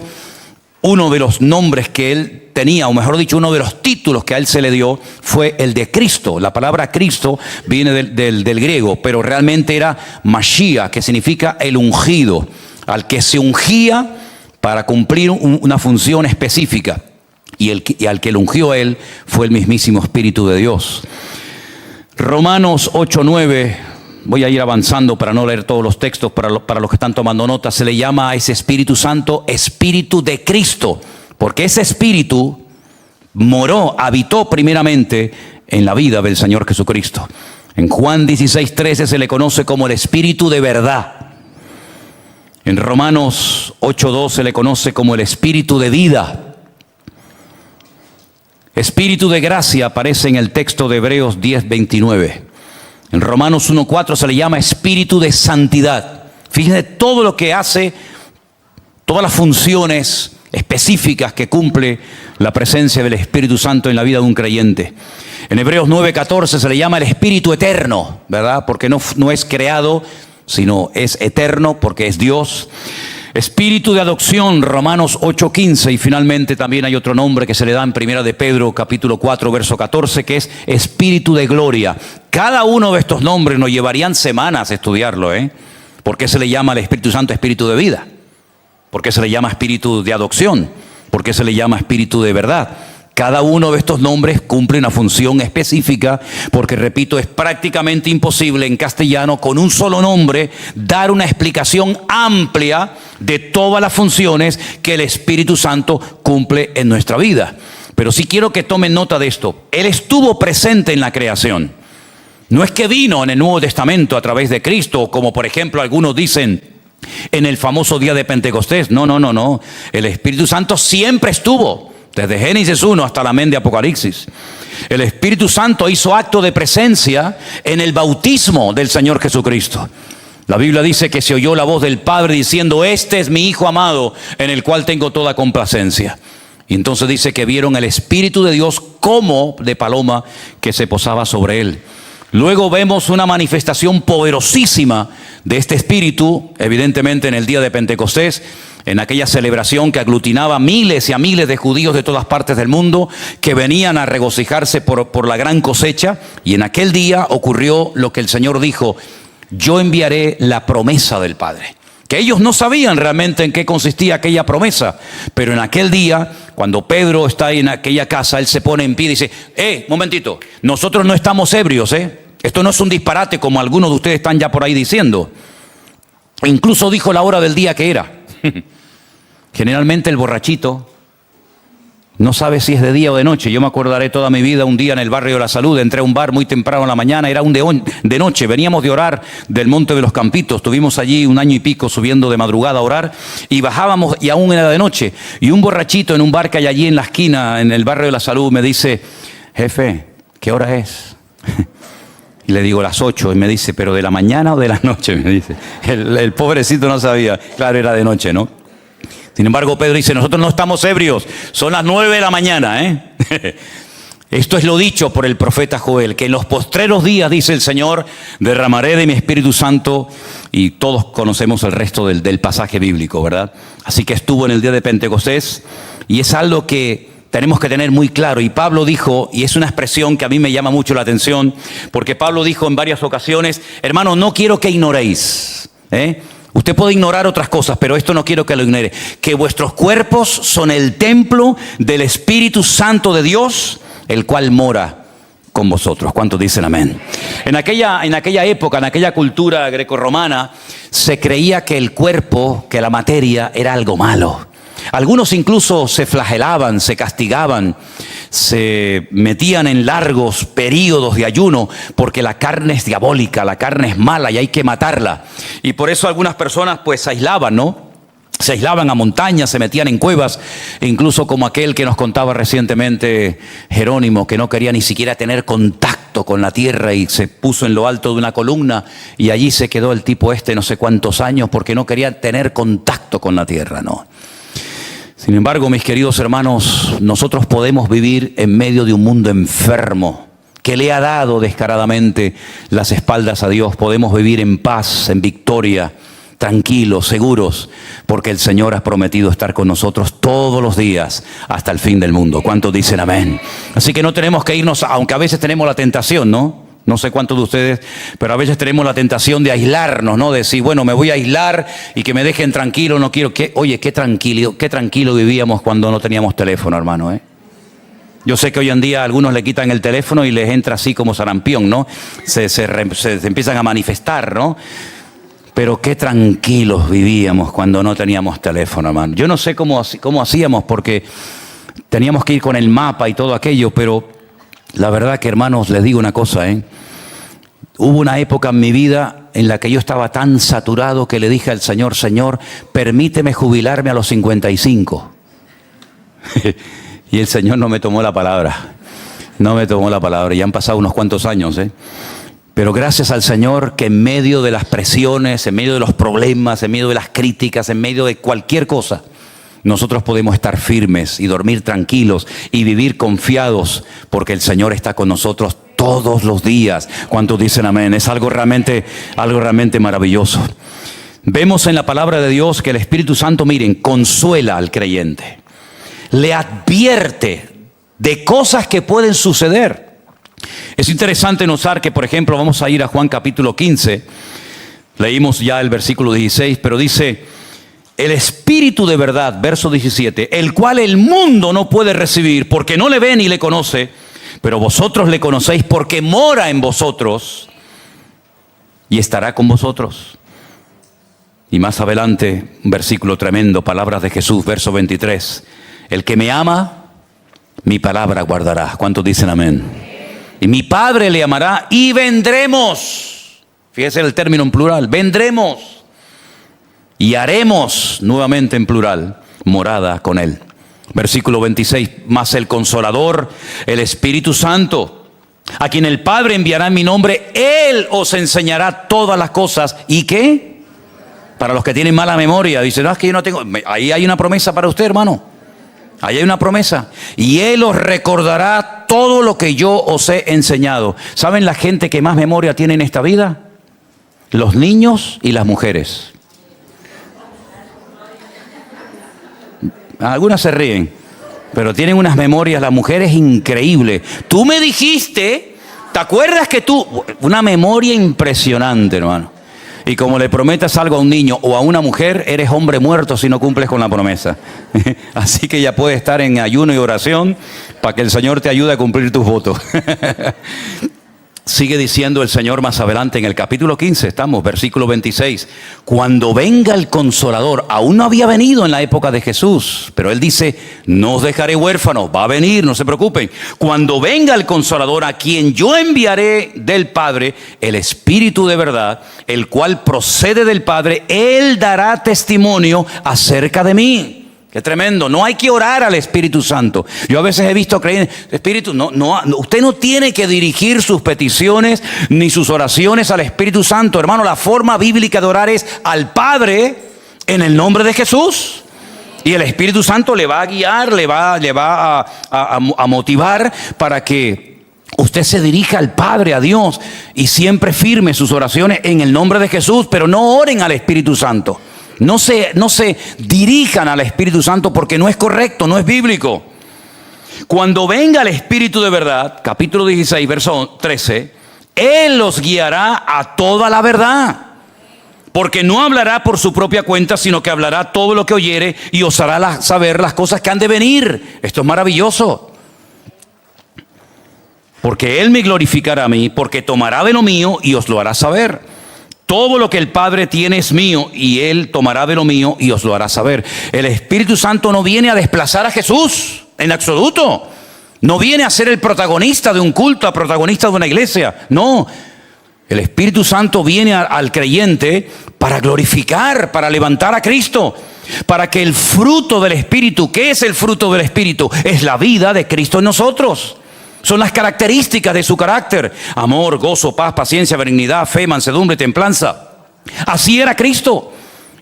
A: uno de los nombres que Él tenía, o mejor dicho, uno de los títulos que a Él se le dio fue el de Cristo. La palabra Cristo viene del griego, pero realmente era Mashiach, que significa el ungido, al que se ungía para cumplir una función específica. Y al que lo ungió a Él fue el mismísimo Espíritu de Dios. Romanos 8:9. Voy a ir avanzando para no leer todos los textos, para los que están tomando nota. Se le llama a ese Espíritu Santo Espíritu de Cristo, porque ese Espíritu habitó primeramente en la vida del Señor Jesucristo. En Juan 16:13 se le conoce como el Espíritu de verdad. En Romanos 8:2 se le conoce como el Espíritu de vida. Espíritu de gracia aparece en el texto de Hebreos 10:29. En Romanos 1:4 se le llama espíritu de santidad. Fíjense todo lo que hace, todas las funciones específicas que cumple la presencia del Espíritu Santo en la vida de un creyente. En Hebreos 9:14 se le llama el Espíritu eterno, ¿verdad? Porque no es creado, sino es eterno porque es Dios. Espíritu de adopción, Romanos 8:15, y finalmente también hay otro nombre que se le da en Primera de Pedro, capítulo 4, verso 14, que es Espíritu de gloria. Cada uno de estos nombres nos llevarían semanas a estudiarlo, ¿eh? ¿Por qué se le llama al Espíritu Santo Espíritu de vida? ¿Por qué se le llama Espíritu de adopción? ¿Por qué se le llama Espíritu de verdad? Cada uno de estos nombres cumple una función específica, porque, repito, es prácticamente imposible en castellano, con un solo nombre, dar una explicación amplia de todas las funciones que el Espíritu Santo cumple en nuestra vida. Pero sí quiero que tomen nota de esto. Él estuvo presente en la creación. No es que vino en el Nuevo Testamento a través de Cristo, como por ejemplo algunos dicen en el famoso día de Pentecostés. No. El Espíritu Santo siempre estuvo. Desde Génesis 1 hasta la amén de Apocalipsis. El Espíritu Santo hizo acto de presencia en el bautismo del Señor Jesucristo. La Biblia dice que se oyó la voz del Padre diciendo: este es mi Hijo amado, en el cual tengo toda complacencia. Y entonces dice que vieron el Espíritu de Dios como de paloma que se posaba sobre él. Luego vemos una manifestación poderosísima de este Espíritu, evidentemente en el día de Pentecostés, en aquella celebración que aglutinaba miles y a miles de judíos de todas partes del mundo que venían a regocijarse por la gran cosecha. Y en aquel día ocurrió lo que el Señor dijo: yo enviaré la promesa del Padre. Que ellos no sabían realmente en qué consistía aquella promesa, pero en aquel día, cuando Pedro está en aquella casa, él se pone en pie y dice: momentito, nosotros no estamos ebrios, esto no es un disparate como algunos de ustedes están ya por ahí diciendo. Incluso dijo la hora del día que era. Generalmente el borrachito no sabe si es de día o de noche. Yo me acordaré toda mi vida un día en el barrio de La Salud. Entré a un bar muy temprano en la mañana, era de noche. Veníamos de orar del Monte de los Campitos. Estuvimos allí 1 año y pico subiendo de madrugada a orar. Y bajábamos y aún era de noche. Y un borrachito en un bar que hay allí en la esquina, en el barrio de La Salud, me dice: jefe, ¿qué hora es? Y le digo: las 8. Y me dice: ¿pero de la mañana o de la noche? Me dice. El pobrecito no sabía. Claro, era de noche, ¿no? Sin embargo, Pedro dice: nosotros no estamos ebrios, son las 9 de la mañana, Esto es lo dicho por el profeta Joel, que en los postreros días, dice el Señor, derramaré de mi Espíritu Santo. Y todos conocemos el resto del pasaje bíblico, ¿verdad? Así que estuvo en el día de Pentecostés, y es algo que tenemos que tener muy claro. Y Pablo dijo, y es una expresión que a mí me llama mucho la atención, porque Pablo dijo en varias ocasiones: hermanos, no quiero que ignoréis, Usted puede ignorar otras cosas, pero esto no quiero que lo ignore: que vuestros cuerpos son el templo del Espíritu Santo de Dios, el cual mora con vosotros. ¿Cuántos dicen amén? En aquella época, en aquella cultura grecorromana, se creía que el cuerpo, que la materia, era algo malo. Algunos incluso se flagelaban, se castigaban, se metían en largos periodos de ayuno, porque la carne es diabólica, la carne es mala y hay que matarla. Y por eso algunas personas pues se aislaban, ¿no? Se aislaban a montañas, se metían en cuevas, incluso como aquel que nos contaba recientemente Jerónimo, que no quería ni siquiera tener contacto con la tierra y se puso en lo alto de una columna, y allí se quedó el tipo no sé cuántos años, porque no quería tener contacto con la tierra, ¿no? Sin embargo, mis queridos hermanos, nosotros podemos vivir en medio de un mundo enfermo que le ha dado descaradamente las espaldas a Dios. Podemos vivir en paz, en victoria, tranquilos, seguros, porque el Señor ha prometido estar con nosotros todos los días hasta el fin del mundo. ¿Cuántos dicen amén? Así que no tenemos que irnos, aunque a veces tenemos la tentación, ¿no? No sé cuántos de ustedes, pero a veces tenemos la tentación de aislarnos, ¿no? De decir, bueno, me voy a aislar y que me dejen tranquilo, no quiero que... Oye, qué tranquilo vivíamos cuando no teníamos teléfono, hermano, Yo sé que hoy en día a algunos le quitan el teléfono y les entra así como sarampión, ¿no? Se empiezan a manifestar, ¿no? Pero qué tranquilos vivíamos cuando no teníamos teléfono, hermano. Yo no sé cómo hacíamos, porque teníamos que ir con el mapa y todo aquello, pero la verdad que, hermanos, les digo una cosa, Hubo una época en mi vida en la que yo estaba tan saturado que le dije al Señor: Señor, permíteme jubilarme a los 55. Y el Señor no me tomó la palabra. No me tomó la palabra. Ya han pasado unos cuantos años, ¿eh? Pero gracias al Señor que en medio de las presiones, en medio de los problemas, en medio de las críticas, en medio de cualquier cosa, nosotros podemos estar firmes y dormir tranquilos y vivir confiados porque el Señor está con nosotros todos los días. ¿Cuántos dicen amén? Es algo realmente maravilloso. Vemos en la palabra de Dios que el Espíritu Santo, miren, consuela al creyente. Le advierte de cosas que pueden suceder. Es interesante notar que, por ejemplo, vamos a ir a Juan capítulo 15. Leímos ya el versículo 16, pero dice: el Espíritu de verdad, verso 17, el cual el mundo no puede recibir porque no le ve ni le conoce, pero vosotros le conocéis porque mora en vosotros y estará con vosotros. Y más adelante, un versículo tremendo, palabras de Jesús, verso 23. El que me ama, mi palabra guardará. ¿Cuántos dicen amén? Y mi Padre le amará y vendremos. Fíjese el término en plural, vendremos. Y haremos, nuevamente en plural, morada con él. Versículo 26, mas el Consolador, el Espíritu Santo, a quien el Padre enviará en mi nombre, Él os enseñará todas las cosas. ¿Y qué? Para los que tienen mala memoria, dicen, no, es que yo no tengo. Ahí hay una promesa para usted, hermano. Ahí hay una promesa. Y Él os recordará todo lo que yo os he enseñado. ¿Saben la gente que más memoria tiene en esta vida? Los niños y las mujeres. Algunas se ríen, pero tienen unas memorias, las mujeres, increíbles. Tú me dijiste, ¿te acuerdas que tú? Una memoria impresionante, hermano. Y como le prometas algo a un niño o a una mujer, eres hombre muerto si no cumples con la promesa. Así que ya puedes estar en ayuno y oración para que el Señor te ayude a cumplir tus votos. Sigue diciendo el Señor más adelante en el capítulo 15, estamos, versículo 26. Cuando venga el Consolador, aún no había venido en la época de Jesús, pero Él dice, no os dejaré huérfanos, va a venir, no se preocupen. Cuando venga el Consolador, a quien yo enviaré del Padre, el Espíritu de verdad, el cual procede del Padre, Él dará testimonio acerca de mí. Qué tremendo. No hay que orar al Espíritu Santo. Yo a veces he visto creyentes, Espíritu, usted no tiene que dirigir sus peticiones ni sus oraciones al Espíritu Santo. Hermano, la forma bíblica de orar es al Padre en el nombre de Jesús. Y el Espíritu Santo le va a guiar, le va a motivar para que usted se dirija al Padre, a Dios, y siempre firme sus oraciones en el nombre de Jesús, pero no oren al Espíritu Santo. No se dirijan al Espíritu Santo porque no es correcto, no es bíblico. Cuando venga el Espíritu de verdad, capítulo 16, verso 13, Él los guiará a toda la verdad. Porque no hablará por su propia cuenta, sino que hablará todo lo que oyere y os hará saber las cosas que han de venir. Esto es maravilloso. Porque Él me glorificará a mí, porque tomará de lo mío y os lo hará saber. Todo lo que el Padre tiene es mío y Él tomará de lo mío y os lo hará saber. El Espíritu Santo no viene a desplazar a Jesús en absoluto. No viene a ser el protagonista de un culto, el protagonista de una iglesia. No, el Espíritu Santo viene al creyente para glorificar, para levantar a Cristo. Para que el fruto del Espíritu, ¿qué es el fruto del Espíritu? Es la vida de Cristo en nosotros. Son las características de su carácter: amor, gozo, paz, paciencia, benignidad, fe, mansedumbre, templanza. Así era Cristo.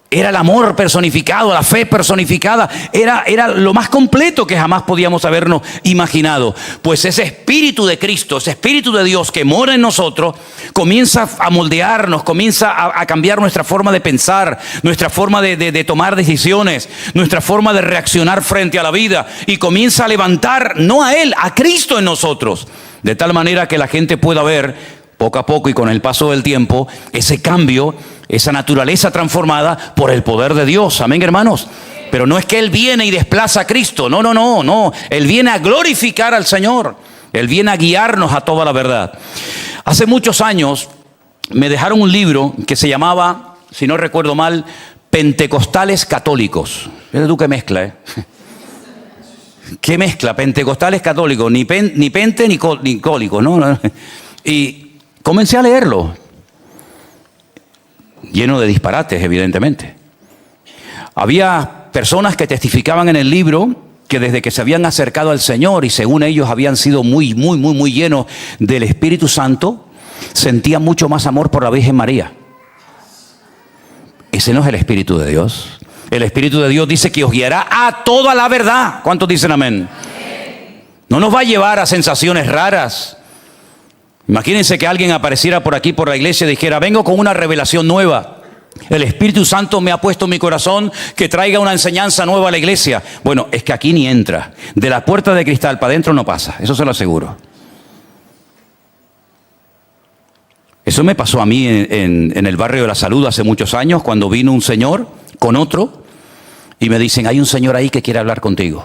A: Era el amor personificado, la fe personificada. Era lo más completo que jamás podíamos habernos imaginado. Pues ese Espíritu de Cristo, ese Espíritu de Dios que mora en nosotros, comienza a moldearnos, comienza a cambiar nuestra forma de pensar, nuestra forma de tomar decisiones, nuestra forma de reaccionar frente a la vida. Y comienza a levantar, no a Él, a Cristo en nosotros. De tal manera que la gente pueda ver, poco a poco y con el paso del tiempo, ese cambio, esa naturaleza transformada por el poder de Dios. Amén, hermanos. Pero no es que Él viene y desplaza a Cristo. No. Él viene a glorificar al Señor. Él viene a guiarnos a toda la verdad. Hace muchos años me dejaron un libro que se llamaba, si no recuerdo mal, Pentecostales Católicos. Fíjate tú qué mezcla, ¿eh? ¿Qué mezcla? Pentecostales católicos. Ni pente ni cólicos, ¿no? Y comencé a leerlo, lleno de disparates, evidentemente. Había personas que testificaban en el libro que desde que se habían acercado al Señor y según ellos habían sido muy llenos del Espíritu Santo, sentían mucho más amor por la Virgen María. Ese no es el Espíritu de Dios. El Espíritu de Dios dice que os guiará a toda la verdad. ¿Cuántos dicen amén? No nos va a llevar a sensaciones raras. Imagínense que alguien apareciera por aquí, por la iglesia, y dijera, vengo con una revelación nueva. El Espíritu Santo me ha puesto en mi corazón que traiga una enseñanza nueva a la iglesia. Bueno, es que aquí ni entra. De la puerta de cristal para adentro no pasa. Eso se lo aseguro. Eso me pasó a mí en el barrio de la Salud hace muchos años, cuando vino un señor con otro y me dicen, hay un señor ahí que quiere hablar contigo.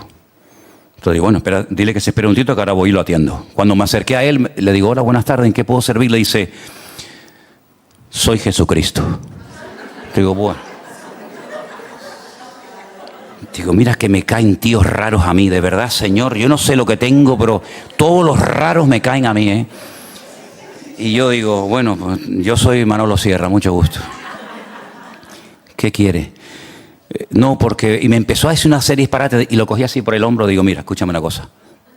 A: Entonces digo, bueno, espera, dile que se espere un tito que ahora voy y lo atiendo. Cuando me acerqué a él, le digo, hola, buenas tardes, ¿en qué puedo servir? Le dice, soy Jesucristo. Digo, bueno. Digo, mira que me caen tíos raros a mí, de verdad, Señor. Yo no sé lo que tengo, pero todos los raros me caen a mí, ¿eh? Y yo digo, bueno, pues yo soy Manolo Sierra, mucho gusto. ¿Qué quiere? No, porque... Y me empezó a decir una serie de disparates y lo cogí así por el hombro. Digo, mira, escúchame una cosa.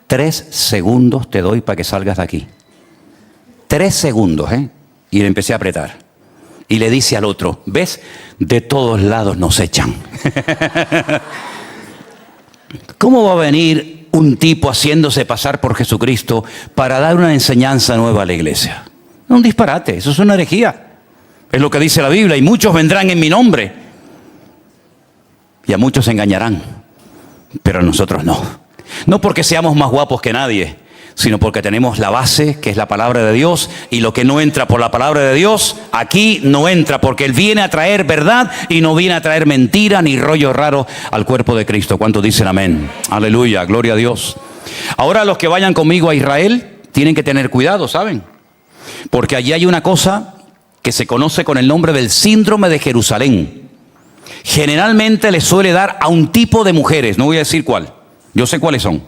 A: 3 segundos te doy para que salgas de aquí. 3 segundos, ¿eh? Y le empecé a apretar. Y le dice al otro, ¿ves? De todos lados nos echan. ¿Cómo va a venir un tipo haciéndose pasar por Jesucristo para dar una enseñanza nueva a la iglesia? Es un disparate, eso es una herejía. Es lo que dice la Biblia, y muchos vendrán en mi nombre. Y a muchos se engañarán, pero a nosotros no. No porque seamos más guapos que nadie, sino porque tenemos la base, que es la palabra de Dios, y lo que no entra por la palabra de Dios, aquí no entra, porque Él viene a traer verdad y no viene a traer mentira ni rollo raro al cuerpo de Cristo. ¿Cuántos dicen amén? Aleluya, gloria a Dios. Ahora los que vayan conmigo a Israel tienen que tener cuidado, ¿saben? Porque allí hay una cosa que se conoce con el nombre del síndrome de Jerusalén. Generalmente le suele dar a un tipo de mujeres, no voy a decir cuál, yo sé cuáles son.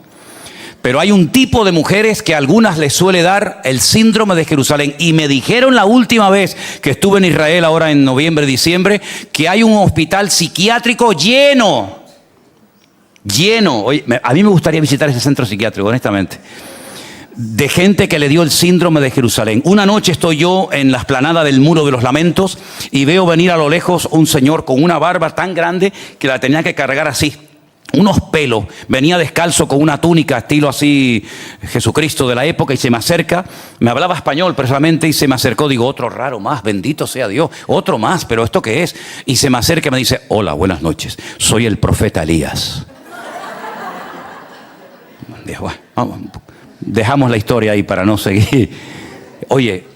A: Pero hay un tipo de mujeres que a algunas les suele dar el síndrome de Jerusalén. Y me dijeron la última vez que estuve en Israel, ahora en noviembre, diciembre, que hay un hospital psiquiátrico lleno. Lleno. Oye, a mí me gustaría visitar ese centro psiquiátrico, honestamente. De gente que le dio el síndrome de Jerusalén. Una noche estoy yo en la explanada del Muro de los Lamentos y veo venir a lo lejos un señor con una barba tan grande que la tenía que cargar así. Unos pelos, venía descalzo con una túnica estilo así Jesucristo de la época y se me acerca, me hablaba español precisamente y se me acercó, digo, otro raro más, bendito sea Dios, otro más, pero ¿esto qué es? Y se me acerca y me dice, hola, buenas noches, soy el profeta Elías. Dijo, bueno, vamos, dejamos la historia ahí para no seguir. Oye,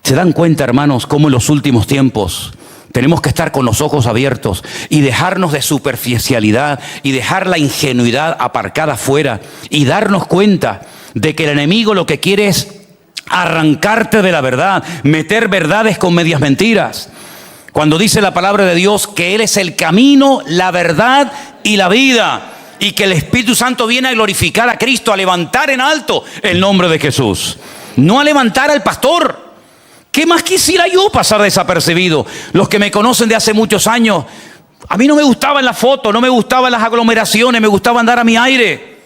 A: ¿se dan cuenta, hermanos, cómo en los últimos tiempos tenemos que estar con los ojos abiertos y dejarnos de superficialidad y dejar la ingenuidad aparcada afuera y darnos cuenta de que el enemigo lo que quiere es arrancarte de la verdad, meter verdades con medias mentiras? Cuando dice la palabra de Dios que Él es el camino, la verdad y la vida, y que el Espíritu Santo viene a glorificar a Cristo, a levantar en alto el nombre de Jesús, no a levantar al pastor. ¿Qué más quisiera yo pasar desapercibido? Los que me conocen de hace muchos años, a mí no me gustaban las fotos, no me gustaban las aglomeraciones, me gustaba andar a mi aire.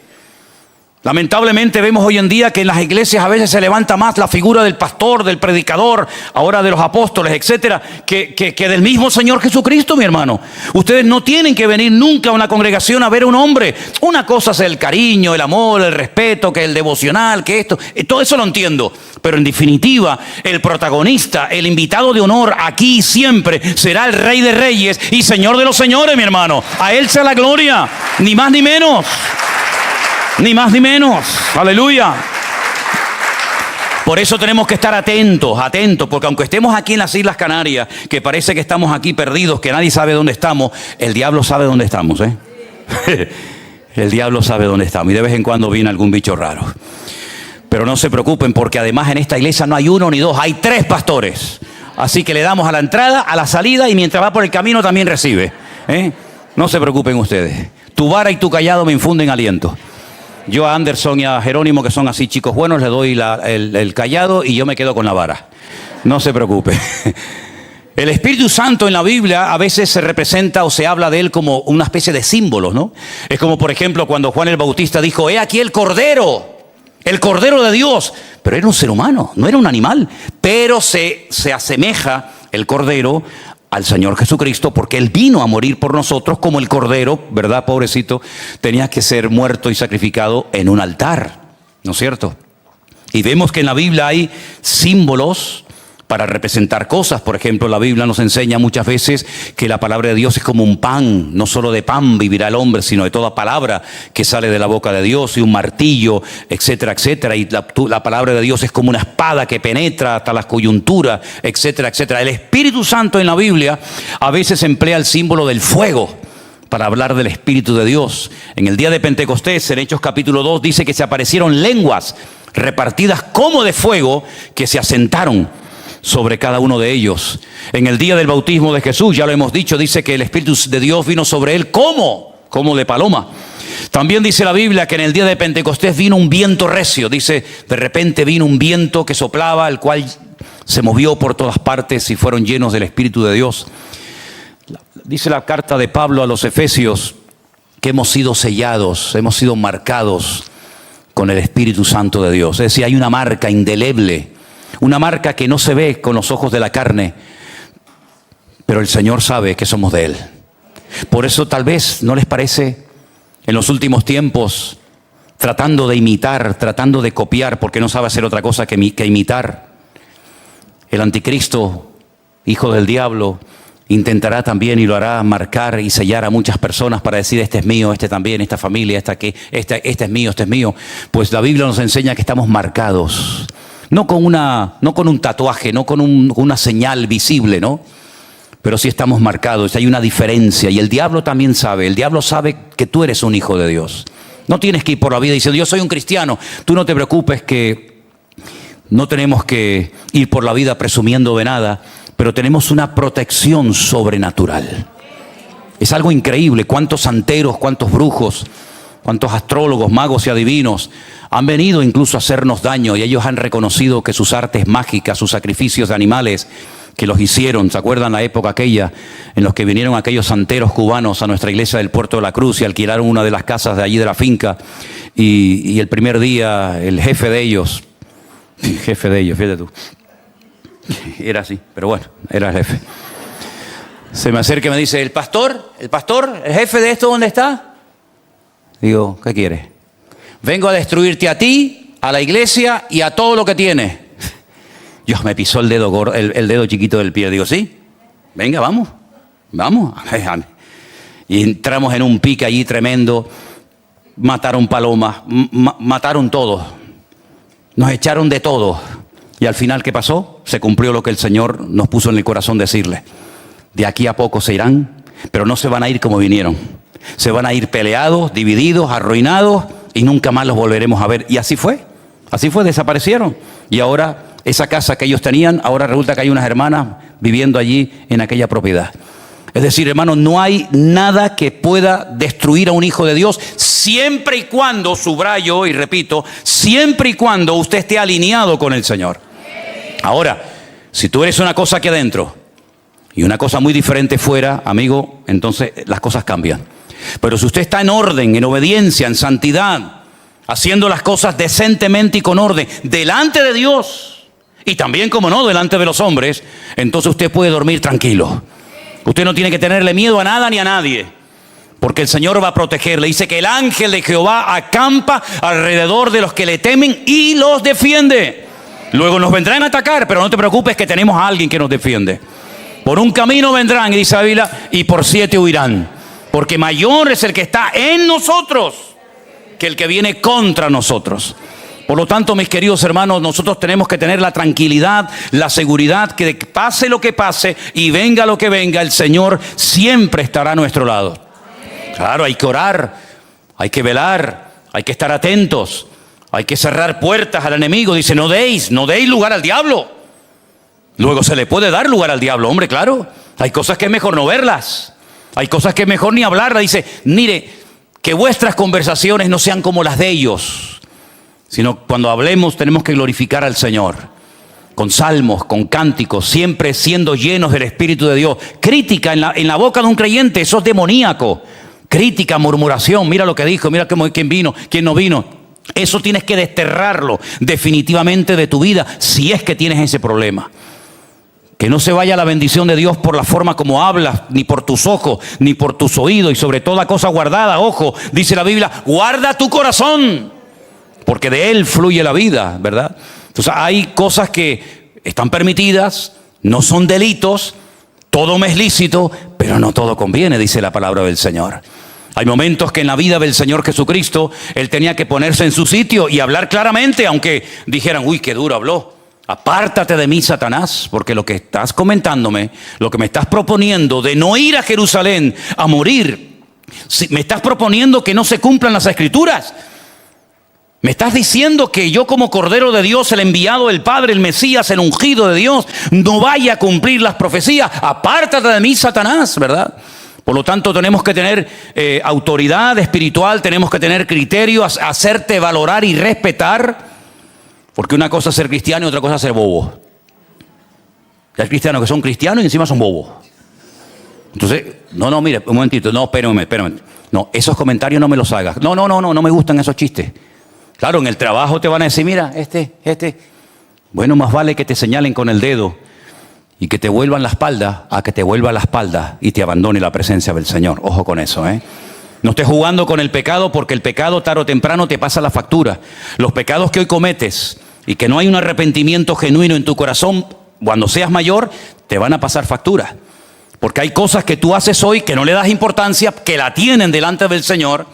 A: Lamentablemente vemos hoy en día que en las iglesias a veces se levanta más la figura del pastor, del predicador, ahora de los apóstoles, etcétera, que del mismo Señor Jesucristo, mi hermano. Ustedes no tienen que venir nunca a una congregación a ver a un hombre. Una cosa es el cariño, el amor, el respeto, que el devocional, que esto, todo eso lo entiendo. Pero en definitiva, el protagonista, el invitado de honor aquí y siempre será el Rey de Reyes y Señor de los Señores, mi hermano. A Él sea la gloria, ni más ni menos. Ni más ni menos, aleluya. Por eso tenemos que estar atentos, porque aunque estemos aquí en las Islas Canarias, que parece que estamos aquí perdidos, que nadie sabe dónde estamos, el diablo sabe dónde estamos, ¿eh? El diablo sabe dónde estamos y de vez en cuando viene algún bicho raro. Pero no se preocupen, porque además en esta iglesia no hay uno ni dos, hay 3 pastores. Así que le damos a la entrada, a la salida y mientras va por el camino también recibe, ¿eh? No se preocupen ustedes. Tu vara y tu callado me infunden aliento. Yo a Anderson y a Jerónimo, que son así chicos buenos, le doy el callado y yo me quedo con la vara. No se preocupe. El Espíritu Santo en la Biblia a veces se representa o se habla de él como una especie de símbolos, ¿no? Es como, por ejemplo, cuando Juan el Bautista dijo: he aquí el Cordero de Dios. Pero era un ser humano, no era un animal. Pero se asemeja el Cordero al Señor Jesucristo, porque Él vino a morir por nosotros como el Cordero, ¿verdad? Pobrecito, tenía que ser muerto y sacrificado en un altar, ¿no es cierto? Y vemos que en la Biblia hay símbolos para representar cosas. Por ejemplo, la Biblia nos enseña muchas veces que la palabra de Dios es como un pan. No solo de pan vivirá el hombre, sino de toda palabra que sale de la boca de Dios, y un martillo, etcétera, etcétera. Y la palabra de Dios es como una espada que penetra hasta las coyunturas, etcétera, etcétera. El Espíritu Santo en la Biblia a veces emplea el símbolo del fuego para hablar del Espíritu de Dios. En el día de Pentecostés, en Hechos capítulo 2, dice que se aparecieron lenguas repartidas como de fuego que se asentaron sobre cada uno de ellos. En el día del bautismo de Jesús, ya lo hemos dicho, dice que el Espíritu de Dios vino sobre él como de paloma. También dice la Biblia que en el día de Pentecostés vino un viento recio. Dice, de repente vino un viento que soplaba, el cual se movió por todas partes y fueron llenos del Espíritu de Dios. Dice la carta de Pablo a los Efesios que hemos sido sellados, hemos sido marcados con el Espíritu Santo de Dios. Es decir, hay una marca indeleble, una marca que no se ve con los ojos de la carne, pero el Señor sabe que somos de Él. Por eso tal vez, ¿no les parece? En los últimos tiempos, tratando de imitar, tratando de copiar, porque no sabe hacer otra cosa que imitar, el anticristo, hijo del diablo, intentará también y lo hará marcar y sellar a muchas personas para decir: este es mío, este también, esta familia, este es mío, este es mío. Pues la Biblia nos enseña que estamos marcados. No con un tatuaje, no con una señal visible, ¿no? Pero sí estamos marcados, hay una diferencia. Y el diablo también sabe, el diablo sabe que tú eres un hijo de Dios. No tienes que ir por la vida diciendo: yo soy un cristiano. Tú no te preocupes, que no tenemos que ir por la vida presumiendo de nada, pero tenemos una protección sobrenatural. Es algo increíble. Cuántos santeros, cuántos brujos, cuántos astrólogos, magos y adivinos han venido incluso a hacernos daño, y ellos han reconocido que sus artes mágicas, sus sacrificios de animales que los hicieron, ¿se acuerdan la época aquella en los que vinieron aquellos santeros cubanos a nuestra iglesia del Puerto de la Cruz y alquilaron una de las casas de allí de la finca? Y el primer día el jefe de ellos, fíjate tú, era así, pero bueno, era el jefe. Se me acerca y me dice: el pastor, el jefe de esto, ¿dónde está? Digo: ¿qué quiere? Vengo a destruirte a ti, a la iglesia y a todo lo que tienes. Yo me pisó el dedo gordo, el dedo chiquito del pie. Digo: sí, venga, vamos. Y entramos en un pique allí tremendo. Mataron palomas, mataron todo. Nos echaron de todo. Y al final, ¿qué pasó? Se cumplió lo que el Señor nos puso en el corazón decirle: de aquí a poco se irán, pero no se van a ir como vinieron. Se van a ir peleados, divididos, arruinados, y nunca más los volveremos a ver. Y así fue, desaparecieron. Y ahora esa casa que ellos tenían, ahora resulta que hay unas hermanas viviendo allí en aquella propiedad. Es decir, hermanos, no hay nada que pueda destruir a un hijo de Dios, siempre y cuando, subrayo y repito, siempre y cuando usted esté alineado con el Señor. Ahora, si tú eres una cosa aquí adentro y una cosa muy diferente fuera, amigo, entonces las cosas cambian. Pero si usted está en orden, en obediencia, en santidad, haciendo las cosas decentemente y con orden, delante de Dios y también, como no, delante de los hombres, entonces usted puede dormir tranquilo. Usted no tiene que tenerle miedo a nada ni a nadie, porque el Señor va a protegerle. Dice que el ángel de Jehová acampa alrededor de los que le temen y los defiende. Luego nos vendrán a atacar, pero no te preocupes, que tenemos a alguien que nos defiende. Por un camino vendrán, y dice la Biblia, y por 7 huirán. Porque mayor es el que está en nosotros que el que viene contra nosotros. Por lo tanto, mis queridos hermanos, nosotros tenemos que tener la tranquilidad, la seguridad que pase lo que pase y venga lo que venga, el Señor siempre estará a nuestro lado. Claro, hay que orar, hay que velar, hay que estar atentos, hay que cerrar puertas al enemigo. Dice: no deis lugar al diablo. Luego se le puede dar lugar al diablo, hombre, claro. Hay cosas que es mejor no verlas. Hay cosas que es mejor ni hablarlas. Dice: mire, que vuestras conversaciones no sean como las de ellos, sino cuando hablemos tenemos que glorificar al Señor. con salmos, con cánticos, siempre siendo llenos del Espíritu de Dios. Crítica en la boca de un creyente, eso es demoníaco. Crítica, murmuración, mira lo que dijo, mira quién vino, quién no vino. Eso tienes que desterrarlo definitivamente de tu vida si es que tienes ese problema. Que no se vaya la bendición de Dios por la forma como hablas, ni por tus ojos, ni por tus oídos, y sobre toda cosa guardada. Ojo, dice la Biblia, guarda tu corazón, porque de él fluye la vida, ¿verdad? Entonces hay cosas que están permitidas, no son delitos, todo me es lícito, pero no todo conviene, dice la palabra del Señor. Hay momentos que en la vida del Señor Jesucristo, Él tenía que ponerse en su sitio y hablar claramente, aunque dijeran, uy, qué duro habló. Apártate de mí, Satanás, porque lo que estás comentándome, lo que me estás proponiendo de no ir a Jerusalén a morir, me estás proponiendo que no se cumplan las Escrituras. Me estás diciendo que yo como Cordero de Dios, el enviado del Padre, el Mesías, el ungido de Dios, no vaya a cumplir las profecías. Apártate de mí, Satanás, ¿verdad? Por lo tanto, tenemos que tener autoridad espiritual, tenemos que tener criterio, hacerte valorar y respetar. Porque una cosa es ser cristiano y otra cosa es ser bobo. Hay cristianos que son cristianos y encima son bobos. Entonces, no, mire, un momentito, no, espérame. No, esos comentarios no me los hagas. No me gustan esos chistes. Claro, en el trabajo te van a decir, mira, este. Bueno, más vale que te señalen con el dedo y que te vuelvan la espalda a que te vuelva la espalda y te abandone la presencia del Señor. Ojo con eso, ¿eh? No estés jugando con el pecado, porque el pecado tarde o temprano te pasa la factura. Los pecados que hoy cometes y que no hay un arrepentimiento genuino en tu corazón, cuando seas mayor, te van a pasar factura. Porque hay cosas que tú haces hoy que no le das importancia, que la tienen delante del Señor.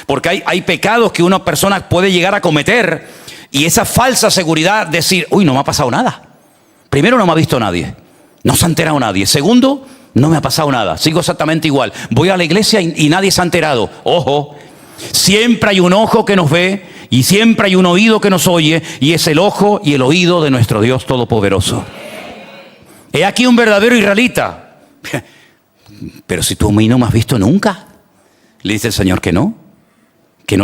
A: Porque hay pecados que una persona puede llegar a cometer y esa falsa seguridad, decir, uy, no me ha pasado nada. Primero, no me ha visto nadie. No se ha enterado nadie. Segundo, no me ha pasado nada, sigo exactamente igual. Voy a la iglesia y nadie se ha enterado. Ojo, siempre hay un ojo que nos ve y siempre hay un oído que nos oye, y es el ojo y el oído de nuestro Dios Todopoderoso. He aquí un verdadero israelita. Pero si tú a mí no me has visto nunca. Le dice el Señor que no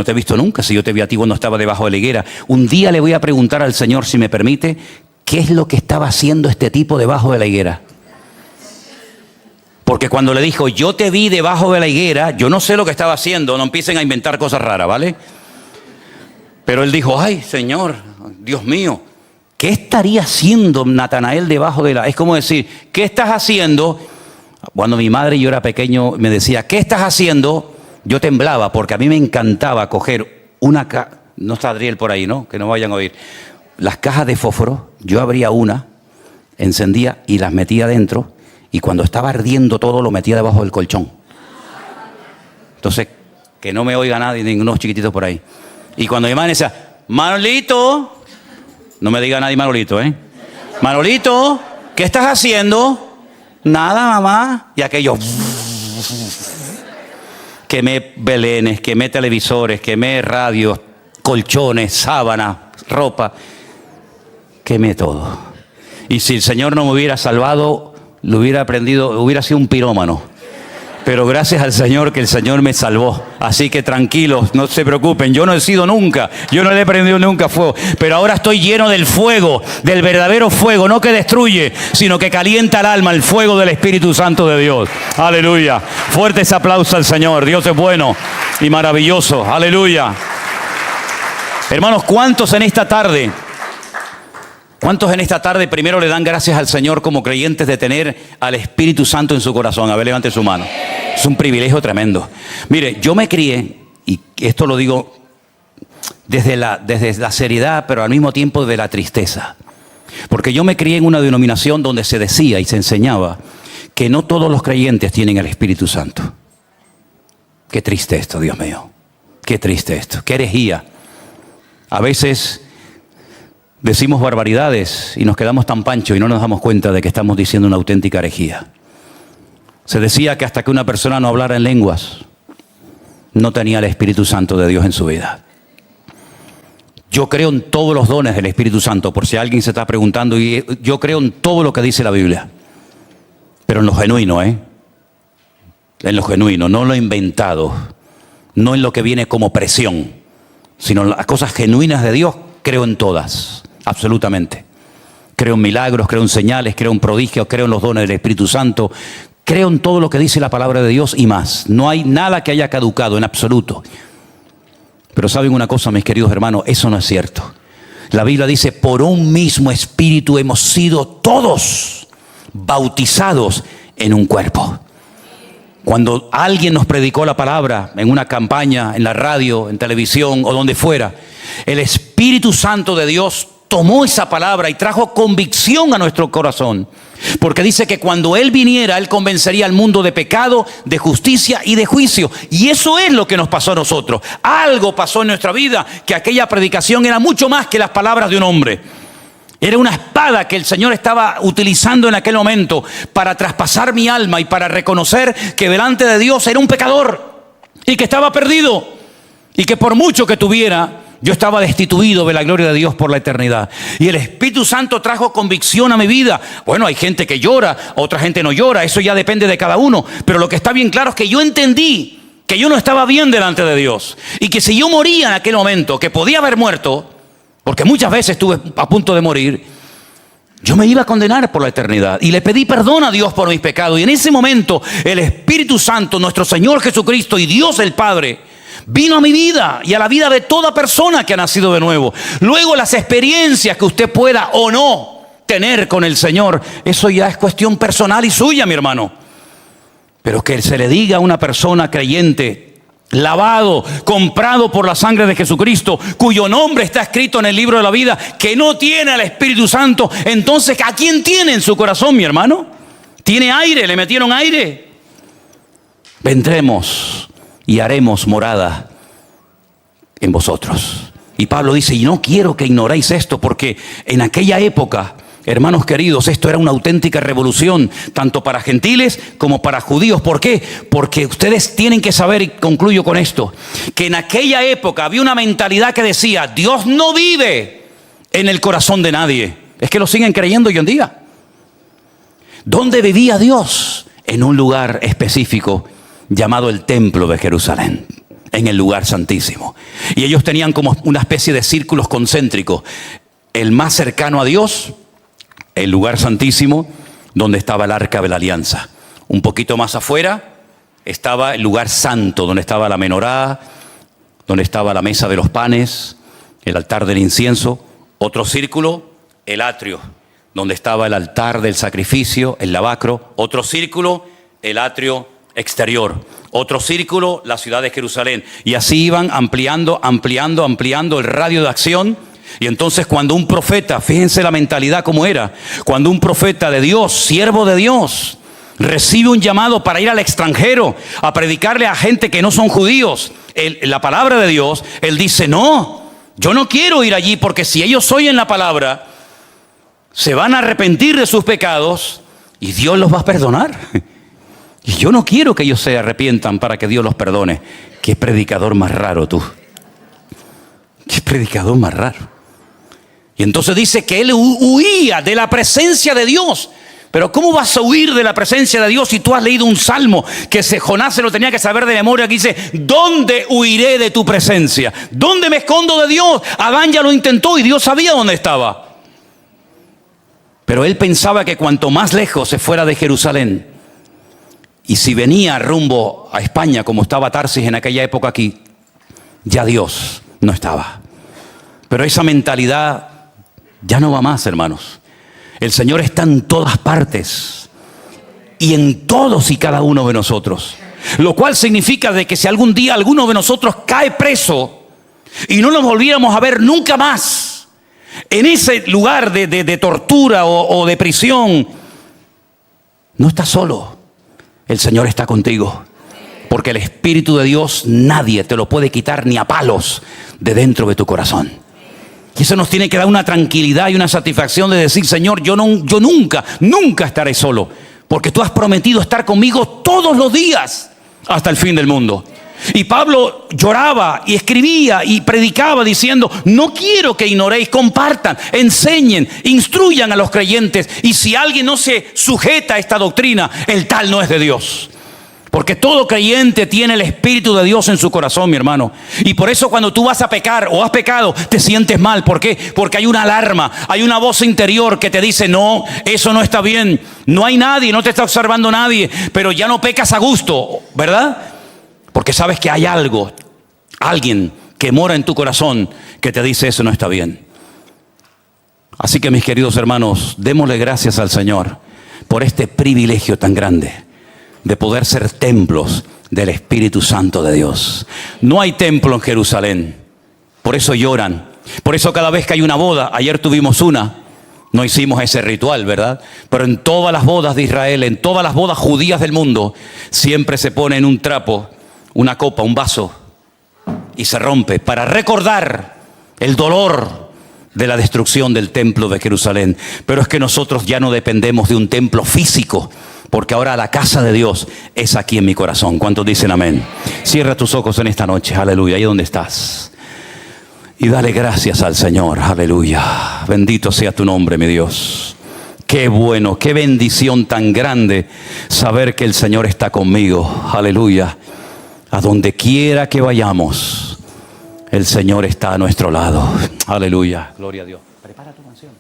A: te he visto nunca, si yo te vi a ti cuando estaba debajo de la higuera. Un día le voy a preguntar al Señor, si me permite, ¿qué es lo que estaba haciendo este tipo debajo de la higuera? Porque cuando le dijo, yo te vi debajo de la higuera, yo no sé lo que estaba haciendo, no empiecen a inventar cosas raras, ¿vale? Pero él dijo, ay, Señor, Dios mío, ¿qué estaría haciendo Natanael debajo de la...? Es como decir, ¿qué estás haciendo? Cuando mi madre y yo era pequeño me decía, ¿qué estás haciendo? Yo temblaba porque a mí me encantaba coger no está Adriel por ahí, ¿no? Que no vayan a oír. Las cajas de fósforo, yo abría una, encendía y las metía dentro. Y cuando estaba ardiendo todo, lo metía debajo del colchón. Entonces, que no me oiga nadie, ningunos chiquititos por ahí. Y cuando mi madre decía, Manolito, no me diga nadie Manolito, ¿eh? Manolito, ¿qué estás haciendo? Nada, mamá. Y aquello, quemé belenes, quemé televisores, quemé radios, colchones, sábanas, ropa. Quemé todo. Y si el Señor no me hubiera salvado, lo hubiera aprendido, hubiera sido un pirómano. Pero gracias al Señor que el Señor me salvó. Así que tranquilos, no se preocupen. Yo no he sido nunca, yo no le he prendido nunca fuego. Pero ahora estoy lleno del fuego, del verdadero fuego, no que destruye, sino que calienta el alma, el fuego del Espíritu Santo de Dios. Aleluya. Fuertes aplausos al Señor. Dios es bueno y maravilloso. Aleluya. Hermanos, ¿cuántos en esta tarde primero le dan gracias al Señor como creyentes de tener al Espíritu Santo en su corazón? A ver, levante su mano. Es un privilegio tremendo. Mire, yo me crié, y esto lo digo desde la seriedad, pero al mismo tiempo de la tristeza. Porque yo me crié en una denominación donde se decía y se enseñaba que no todos los creyentes tienen el Espíritu Santo. Qué triste esto, Dios mío. Qué triste esto. Qué herejía. A veces decimos barbaridades y nos quedamos tan panchos y no nos damos cuenta de que estamos diciendo una auténtica herejía. Se decía que hasta que una persona no hablara en lenguas, no tenía el Espíritu Santo de Dios en su vida. Yo creo en todos los dones del Espíritu Santo, por si alguien se está preguntando, y yo creo en todo lo que dice la Biblia. Pero en lo genuino, En lo genuino, no en lo inventado, no en lo que viene como presión, sino en las cosas genuinas de Dios, creo en todas, absolutamente. creo en milagros, creo en señales, creo en prodigios, creo en los dones del Espíritu Santo, creo en todo lo que dice la palabra de Dios y más. No hay nada que haya caducado en absoluto. Pero ¿saben una cosa, mis queridos hermanos? Eso no es cierto. La Biblia dice, por un mismo espíritu hemos sido todos bautizados en un cuerpo. Cuando alguien nos predicó la palabra en una campaña, en la radio, en televisión o donde fuera, el Espíritu Santo de Dios tomó esa palabra y trajo convicción a nuestro corazón. Porque dice que cuando Él viniera, Él convencería al mundo de pecado, de justicia y de juicio. Y eso es lo que nos pasó a nosotros. Algo pasó en nuestra vida, que aquella predicación era mucho más que las palabras de un hombre. Era una espada que el Señor estaba utilizando en aquel momento para traspasar mi alma y para reconocer que delante de Dios era un pecador y que estaba perdido y que por mucho que tuviera, yo estaba destituido de la gloria de Dios por la eternidad. Y el Espíritu Santo trajo convicción a mi vida. Bueno, hay gente que llora, otra gente no llora, eso ya depende de cada uno. Pero lo que está bien claro es que yo entendí que yo no estaba bien delante de Dios y que si yo moría en aquel momento, que podía haber muerto, porque muchas veces estuve a punto de morir, yo me iba a condenar por la eternidad. Y le pedí perdón a Dios por mis pecados. Y en ese momento el Espíritu Santo, nuestro Señor Jesucristo y Dios el Padre, vino a mi vida y a la vida de toda persona que ha nacido de nuevo. Luego las experiencias que usted pueda o no tener con el Señor, eso ya es cuestión personal y suya, mi hermano. Pero que se le diga a una persona creyente, lavado, comprado por la sangre de Jesucristo, cuyo nombre está escrito en el libro de la vida, que no tiene al Espíritu Santo, entonces ¿a quién tiene en su corazón, mi hermano? ¿Tiene aire? ¿Le metieron aire? Vendremos y haremos morada en vosotros. Y Pablo dice, y no quiero que ignoréis esto, porque en aquella época, hermanos queridos, esto era una auténtica revolución, tanto para gentiles como para judíos. ¿Por qué? Porque ustedes tienen que saber, y concluyo con esto, que en aquella época había una mentalidad que decía, Dios no vive en el corazón de nadie. Es que lo siguen creyendo hoy en día. ¿Dónde vivía Dios? En un lugar específico llamado el Templo de Jerusalén, en el lugar santísimo. Y ellos tenían como una especie de círculos concéntricos. El más cercano a Dios, el lugar santísimo, donde estaba el arca de la alianza. Un poquito más afuera estaba el lugar santo, donde estaba la menorá, donde estaba la mesa de los panes, el altar del incienso. Otro círculo, el atrio, donde estaba el altar del sacrificio, el lavacro. Otro círculo, el atrio exterior. Otro círculo, la ciudad de Jerusalén. Y así iban ampliando el radio de acción. Y entonces cuando un profeta, fíjense la mentalidad como era, cuando un profeta de Dios, siervo de Dios, recibe un llamado para ir al extranjero a predicarle a gente que no son judíos la palabra de Dios, él dice, no, yo no quiero ir allí, porque si ellos oyen la palabra, se van a arrepentir de sus pecados y Dios los va a perdonar. Y yo no quiero que ellos se arrepientan para que Dios los perdone. Qué predicador más raro tú. Qué predicador más raro. Y entonces dice que él huía de la presencia de Dios. Pero ¿cómo vas a huir de la presencia de Dios si tú has leído un salmo que Jonás se lo tenía que saber de memoria, que dice, ¿dónde huiré de tu presencia? ¿Dónde me escondo de Dios? Adán ya lo intentó y Dios sabía dónde estaba. Pero él pensaba que cuanto más lejos se fuera de Jerusalén, y si venía rumbo a España, como estaba Tarsis en aquella época aquí, ya Dios no estaba. Pero esa mentalidad ya no va más, hermanos. El Señor está en todas partes y en todos y cada uno de nosotros. Lo cual significa de que si algún día alguno de nosotros cae preso y no nos volviéramos a ver nunca más en ese lugar de tortura o de prisión, no estás solo. El Señor está contigo. Porque el Espíritu de Dios nadie te lo puede quitar ni a palos de dentro de tu corazón. Y eso nos tiene que dar una tranquilidad y una satisfacción de decir, Señor, yo nunca estaré solo. Porque tú has prometido estar conmigo todos los días hasta el fin del mundo. Y Pablo lloraba y escribía y predicaba diciendo, no quiero que ignoréis, compartan, enseñen, instruyan a los creyentes. Y si alguien no se sujeta a esta doctrina, el tal no es de Dios. Porque todo creyente tiene el Espíritu de Dios en su corazón, mi hermano. Y por eso cuando tú vas a pecar o has pecado, te sientes mal. ¿Por qué? Porque hay una alarma, hay una voz interior que te dice, no, eso no está bien. No hay nadie, no te está observando nadie, pero ya no pecas a gusto, ¿verdad? Porque sabes que hay algo, alguien que mora en tu corazón que te dice, eso no está bien. Así que, mis queridos hermanos, démosle gracias al Señor por este privilegio tan grande de poder ser templos del Espíritu Santo de Dios. No hay templo en Jerusalén, por eso lloran. Por eso cada vez que hay una boda, ayer tuvimos una, no hicimos ese ritual, ¿verdad? Pero en todas las bodas de Israel, en todas las bodas judías del mundo, siempre se pone en un trapo, una copa, un vaso, y se rompe para recordar el dolor de la destrucción del templo de Jerusalén. Pero es que nosotros ya no dependemos de un templo físico, porque ahora la casa de Dios es aquí en mi corazón. ¿Cuántos dicen amén? Cierra tus ojos en esta noche, aleluya, ahí donde estás. Y dale gracias al Señor, aleluya. Bendito sea tu nombre, mi Dios. Qué bueno, qué bendición tan grande saber que el Señor está conmigo, aleluya. A donde quiera que vayamos, el Señor está a nuestro lado, aleluya. Gloria a Dios. Prepara tu canción.